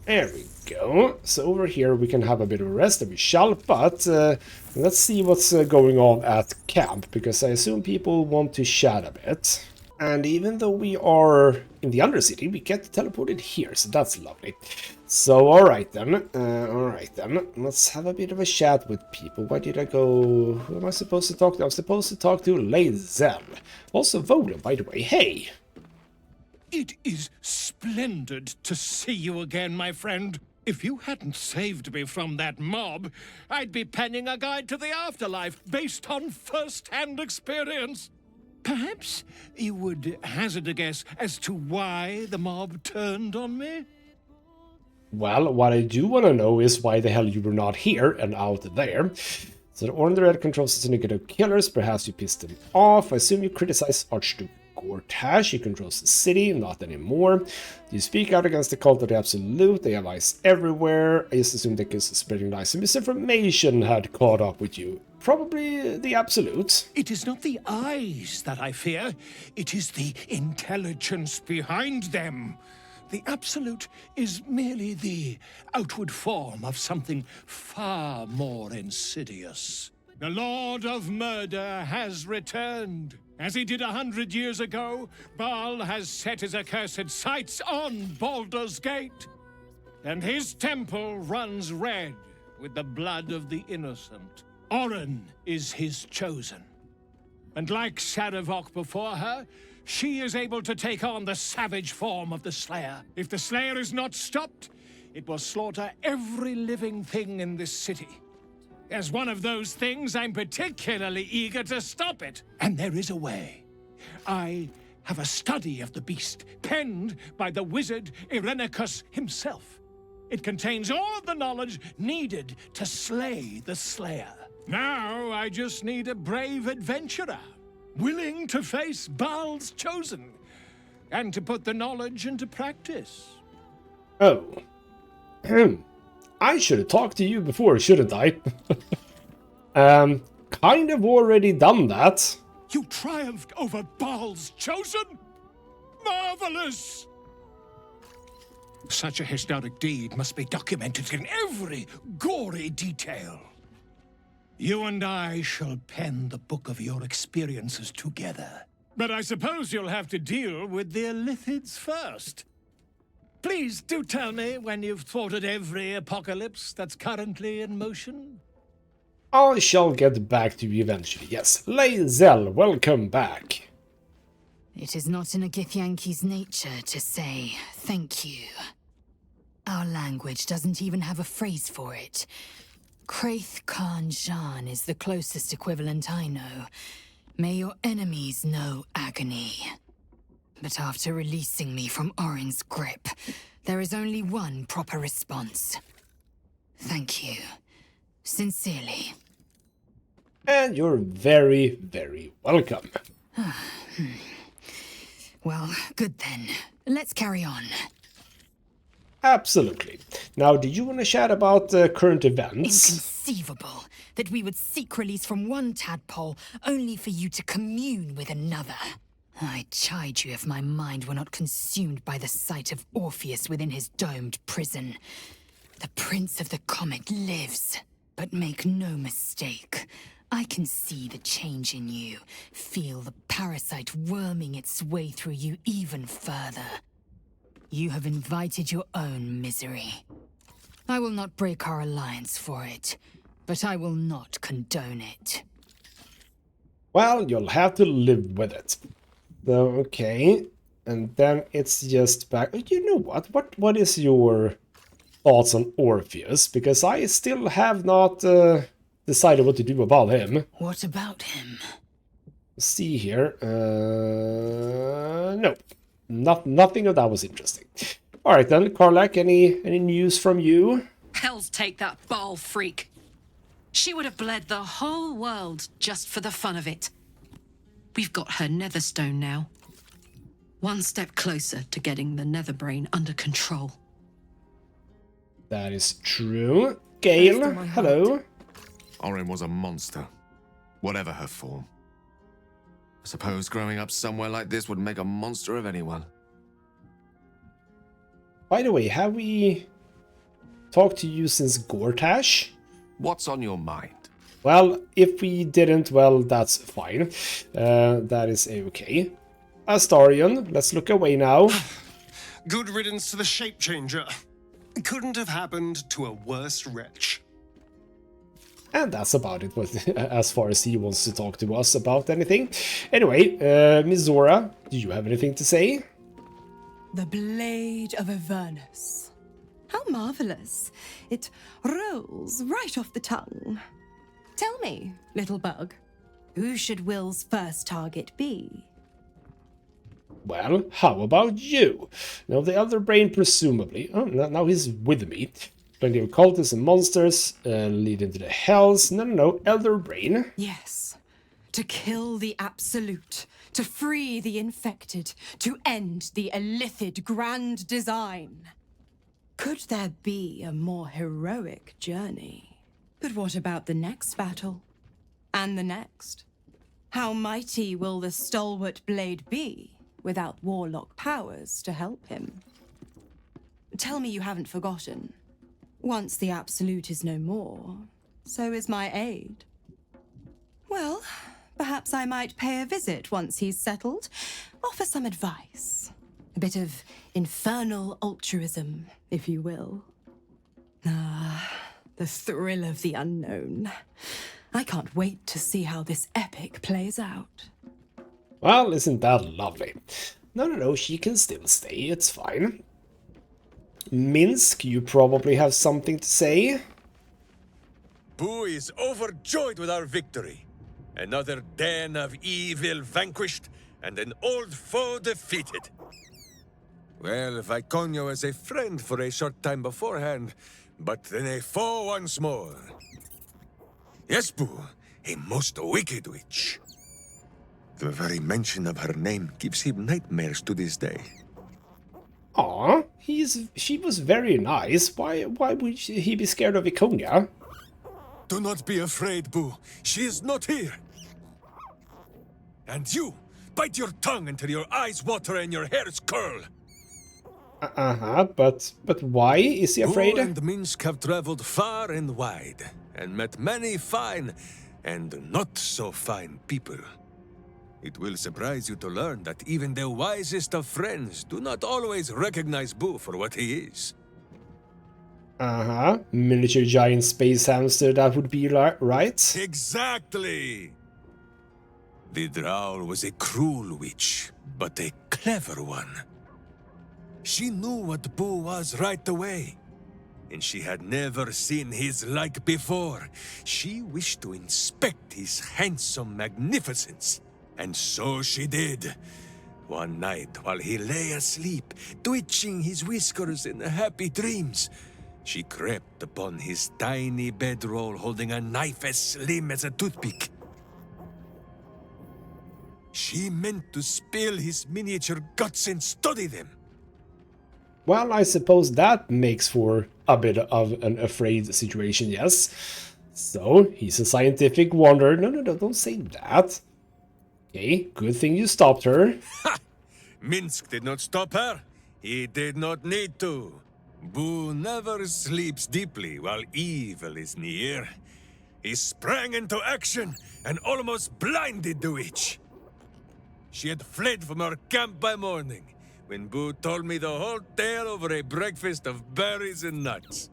There we go. So over here we can have a bit of a rest, and we shall, but let's see what's going on at camp, because I assume people want to chat a bit. And even though we are in the Undercity, we get teleported here, so that's lovely. So alright then, let's have a bit of a chat with people. Where did I go? Who am I supposed to talk to? I'm supposed to talk to Lae'zel. Also Vola, by the way. Hey! It is splendid to see you again, my friend. If you hadn't saved me from that mob, I'd be penning a guide to the afterlife based on first-hand experience. Perhaps you would hazard a guess as to why the mob turned on me? Well, what I do want to know is why the hell you were not here and out there. So the Orin the Red controls the syndicate of killers, perhaps you pissed them off. I assume you criticize Archduke Gortash, he controls the city, not anymore. You speak out against the cult of the Absolute, they have eyes everywhere. I just assume that spreading lies and misinformation had caught up with you. Probably the Absolute. It is not the eyes that I fear, it is the intelligence behind them. The Absolute is merely the outward form of something far more insidious. The Lord of Murder has returned. As he did 100 years ago, Baal has set his accursed sights on Baldur's Gate. And his temple runs red with the blood of the innocent. Orin is his chosen. And like Sarevok before her, she is able to take on the savage form of the Slayer. If the Slayer is not stopped, it will slaughter every living thing in this city. As one of those things, I'm particularly eager to stop it. And there is a way. I have a study of the beast, penned by the wizard Irenicus himself. It contains all of the knowledge needed to slay the Slayer. Now I just need a brave adventurer, willing to face Baal's chosen, and to put the knowledge into practice. Oh. I should have talked to you before, shouldn't I? Kind of already done that. You triumphed over Baal's chosen? Marvelous! Such a historic deed must be documented in every gory detail. You and I shall pen the book of your experiences together. But I suppose you'll have to deal with the Illithids first. Please do tell me when you've thwarted every apocalypse that's currently in motion. I shall get back to you eventually, yes. Lae'zel, welcome back. It is not in a Githyanki's nature to say thank you. Our language doesn't even have a phrase for it. Kraith Khan Jan is the closest equivalent I know. May your enemies know agony. But after releasing me from Orin's grip, there is only one proper response. Thank you. Sincerely. And you're very, very welcome. Well, good then. Let's carry on. Absolutely. Now, did you want to chat about current events? Inconceivable that we would seek release from one tadpole only for you to commune with another. I'd chide you if my mind were not consumed by the sight of Orpheus within his domed prison. The Prince of the Comet lives, but make no mistake. I can see the change in you, feel the parasite worming its way through you even further. You have invited your own misery. I will not break our alliance for it, but I will not condone it. Well, you'll have to live with it. So, okay, and then it's just back. You know what? What is your thoughts on Orpheus? Because I still have not decided what to do about him. What about him? See here. No, nothing of that was interesting. All right then, Karlach. Any news from you? Hell's take that Baal freak. She would have bled the whole world just for the fun of it. We've got her Netherstone now. One step closer to getting the Netherbrain under control. That is true. Gale, hello. Orin was a monster, whatever her form. I suppose growing up somewhere like this would make a monster of anyone. By the way, have we talked to you since Gortash? What's on your mind? Well, if we didn't, well, that's fine. That is okay. Astarion, let's look away now. Good riddance to the shape changer. Couldn't have happened to a worse wretch. And that's about it, as far as he wants to talk to us about anything. Anyway, Miss Zora, do you have anything to say? The Blade of Avernus. How marvelous. It rolls right off the tongue. Tell me, little bug, Who should Will's first target be? Well, how about you? Now, the Elder Brain, presumably. Oh, now he's with me. Plenty of cultists and monsters leading to the hells. No. Elder Brain. Yes. To kill the Absolute. To free the infected. To end the Illithid grand design. Could there be a more heroic journey? But what about the next battle? And the next? How mighty will the stalwart blade be without warlock powers to help him? Tell me you haven't forgotten. Once the Absolute is no more, so is my aid. Well, perhaps I might pay a visit once he's settled, offer some advice. A bit of infernal altruism, if you will. Ah, the thrill of the unknown. I can't wait to see how this epic plays out. Well, isn't that lovely? No, she can still stay, it's fine. Minsk, you probably have something to say? Boo is overjoyed with our victory. Another den of evil vanquished, and an old foe defeated. Well, Viconio was a friend for a short time beforehand, but then a foe once more. Yes, Boo, a most wicked witch. The very mention of her name gives him nightmares to this day. Aw, she was very nice. Why would he be scared of Viconia? Do not be afraid, Boo. She is not here. And you, bite your tongue until your eyes water and your hairs curl. But why is he afraid? Boo and Minsk have traveled far and wide, and met many fine and not so fine people. It will surprise you to learn that even the wisest of friends do not always recognize Boo for what he is. Miniature giant space hamster, that would be right? Exactly! The drow was a cruel witch, but a clever one. She knew what Boo was right away, and she had never seen his like before. She wished to inspect his handsome magnificence. And so she did. One night, while he lay asleep, twitching his whiskers in happy dreams, she crept upon his tiny bedroll holding a knife as slim as a toothpick. She meant to spill his miniature guts and study them. Well, I suppose that makes for a bit of an afraid situation, yes. So, he's a scientific wonder. No, don't say that. Okay, good thing you stopped her. Ha! Minsk did not stop her. He did not need to. Boo never sleeps deeply while evil is near. He sprang into action and almost blinded the witch. She had fled from her camp by morning, when Boo told me the whole tale over a breakfast of berries and nuts.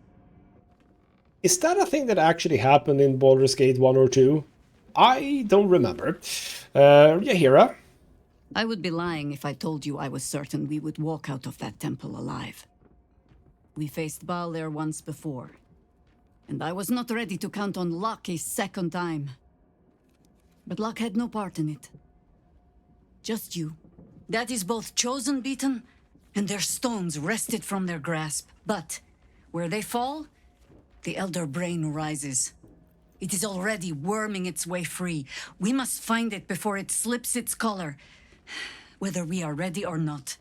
Is that a thing that actually happened in Baldur's Gate 1 or 2? I don't remember. Yahira? I would be lying if I told you I was certain we would walk out of that temple alive. We faced Baldur once before, and I was not ready to count on luck a second time. But luck had no part in it. Just you. That is both chosen beaten, and their stones wrested from their grasp. But where they fall, the Elder Brain rises. It is already worming its way free. We must find it before it slips its collar, whether we are ready or not.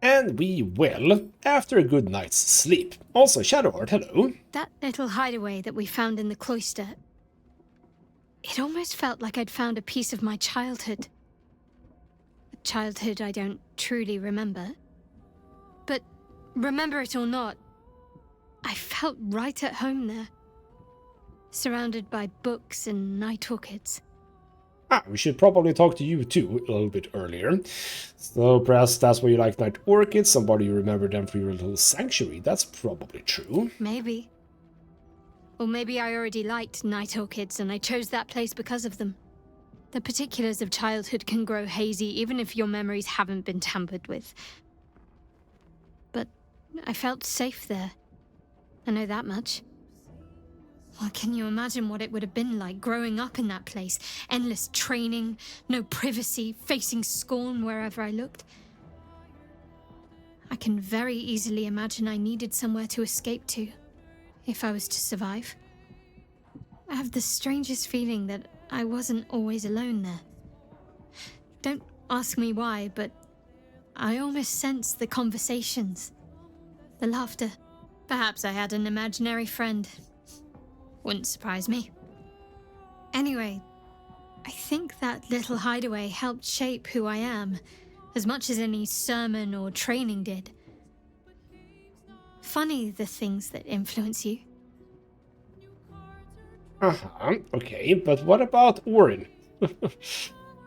And we will, after a good night's sleep. Also, Shadowheart, hello. That little hideaway that we found in the cloister. It almost felt like I'd found a piece of my childhood. A childhood I don't truly remember. But remember it or not, I felt right at home there. Surrounded by books and night orchids. We should probably talk to you too a little bit earlier. So perhaps that's why you like night orchids, somebody you remember them for your little sanctuary. That's probably true. Maybe. Or maybe I already liked night orchids and I chose that place because of them. The particulars of childhood can grow hazy even if your memories haven't been tampered with. But I felt safe there. I know that much. Well, can you imagine what it would have been like growing up in that place? Endless training, no privacy, facing scorn wherever I looked. I can very easily imagine I needed somewhere to escape to, if I was to survive. I have the strangest feeling that I wasn't always alone there. Don't ask me why, but I almost sensed the conversations, the laughter. Perhaps I had an imaginary friend. Wouldn't surprise me. Anyway, I think that little hideaway helped shape who I am, as much as any sermon or training did. Funny the things that influence you. Okay, but what about Orin?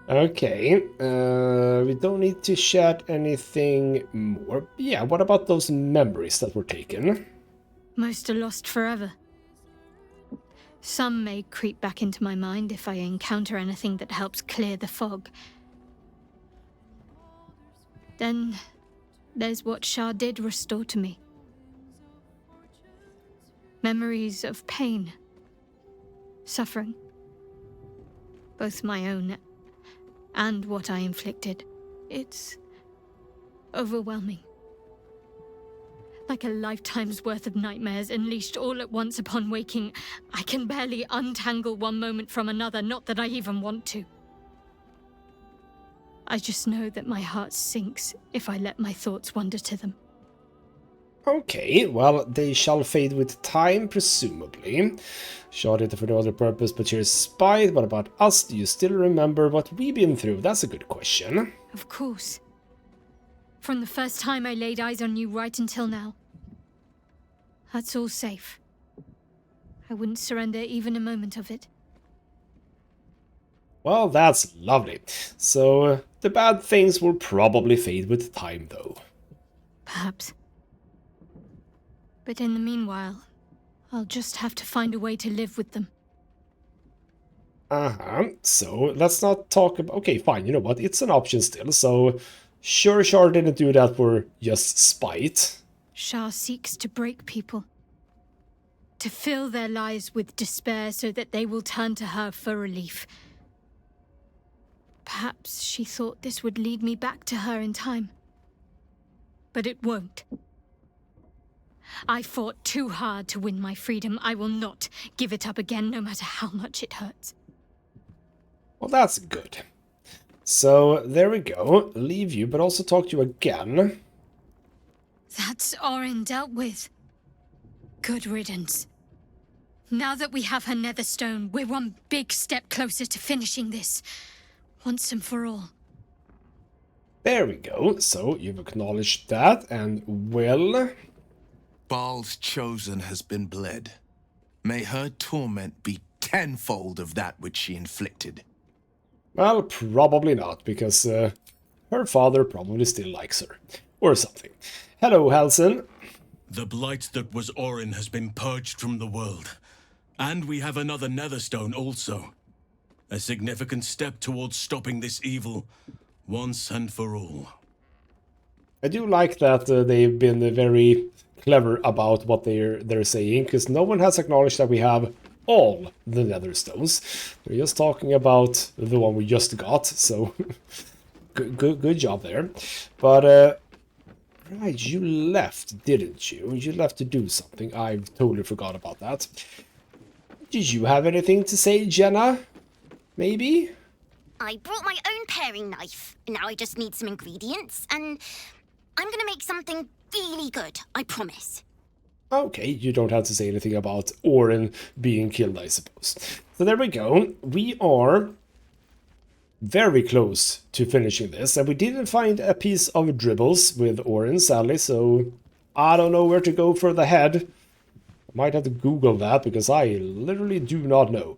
Okay, we don't need to chat anything more. Yeah, what about those memories that were taken? Most are lost forever. Some may creep back into my mind if I encounter anything that helps clear the fog. Then there's what Shah did restore to me. Memories of pain, suffering, both my own and what I inflicted. It's overwhelming. Like a lifetime's worth of nightmares unleashed all at once upon waking. I can barely untangle one moment from another, not that I even want to. I just know that my heart sinks if I let my thoughts wander to them. Okay, well, they shall fade with time, presumably. Shot it for no other purpose but sheer spite. What about us? Do you still remember what we've been through? That's a good question. Of course. From the first time I laid eyes on you right until now. That's all safe. I wouldn't surrender even a moment of it. Well, that's lovely. So, the bad things will probably fade with time, though. Perhaps. But in the meanwhile, I'll just have to find a way to live with them. So, let's not talk about... Okay, fine, you know what? It's an option still, so... Sure, Shar didn't do that for just spite. Shah seeks to break people. To fill their lives with despair so that they will turn to her for relief. Perhaps she thought this would lead me back to her in time. But it won't. I fought too hard to win my freedom. I will not give it up again, no matter how much it hurts. Well, that's good. So, there we go. Leave you, but also talk to you again. That's Orin dealt with. Good riddance. Now that we have her Netherstone, we're one big step closer to finishing this. Once and for all. There we go. So, you've acknowledged that, and well... Baal's chosen has been bled. May her torment be tenfold of that which she inflicted. Well, probably not, because her father probably still likes her. Or something. Hello, Halsin. The blight that was Orin has been purged from the world. And we have another Netherstone also. A significant step towards stopping this evil, once and for all. I do like that they've been very clever about what they're saying, because no one has acknowledged that we have all the Netherstones. They're just talking about the one we just got, so good job there. But right, you left, didn't you? You left to do something. I totally forgot about that. Did you have anything to say, Jenna? Maybe? I brought my own paring knife. Now I just need some ingredients, and I'm gonna make something really good, I promise. Okay, you don't have to say anything about Orin being killed, I suppose. So there we go. We are very close to finishing this, and we didn't find a piece of dribbles with Orin, sadly, so I don't know where to go for the head. I might have to Google that, because I literally do not know.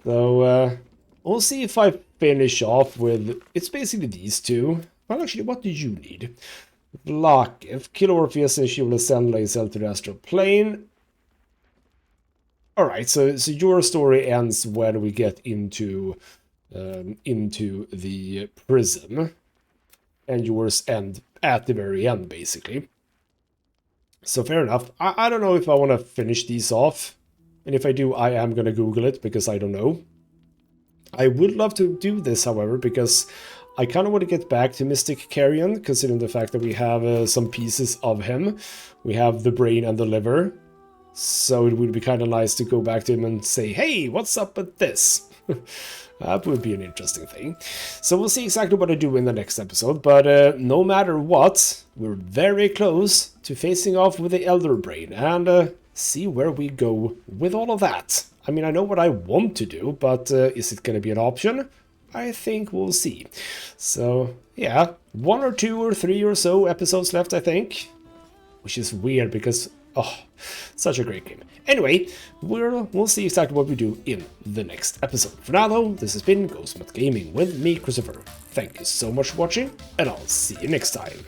So, we'll see if I finish off with... It's basically these two. Well, actually, what do you need? Block. If kill Orpheus, and she will ascend Lae'zel to the astral plane. Alright, so your story ends when we get into the prison. And yours end at the very end, basically. So fair enough. I don't know if I want to finish these off. And if I do, I am gonna Google it, because I don't know. I would love to do this, however, because I kind of want to get back to Mystic Carrion, considering the fact that we have some pieces of him. We have the brain and the liver. So it would be kind of nice to go back to him and say, hey, what's up with this? That would be an interesting thing. So we'll see exactly what I do in the next episode. But no matter what, we're very close to facing off with the Elder Brain. And see where we go with all of that. I mean, I know what I want to do, but is it going to be an option? I think we'll see. So, yeah, 1 or 2 or 3 or so episodes left, I think. Which is weird because, oh, such a great game. Anyway, we'll see exactly what we do in the next episode. For now, though, this has been ghostmutgaming with me, Christopher. Thank you so much for watching, and I'll see you next time.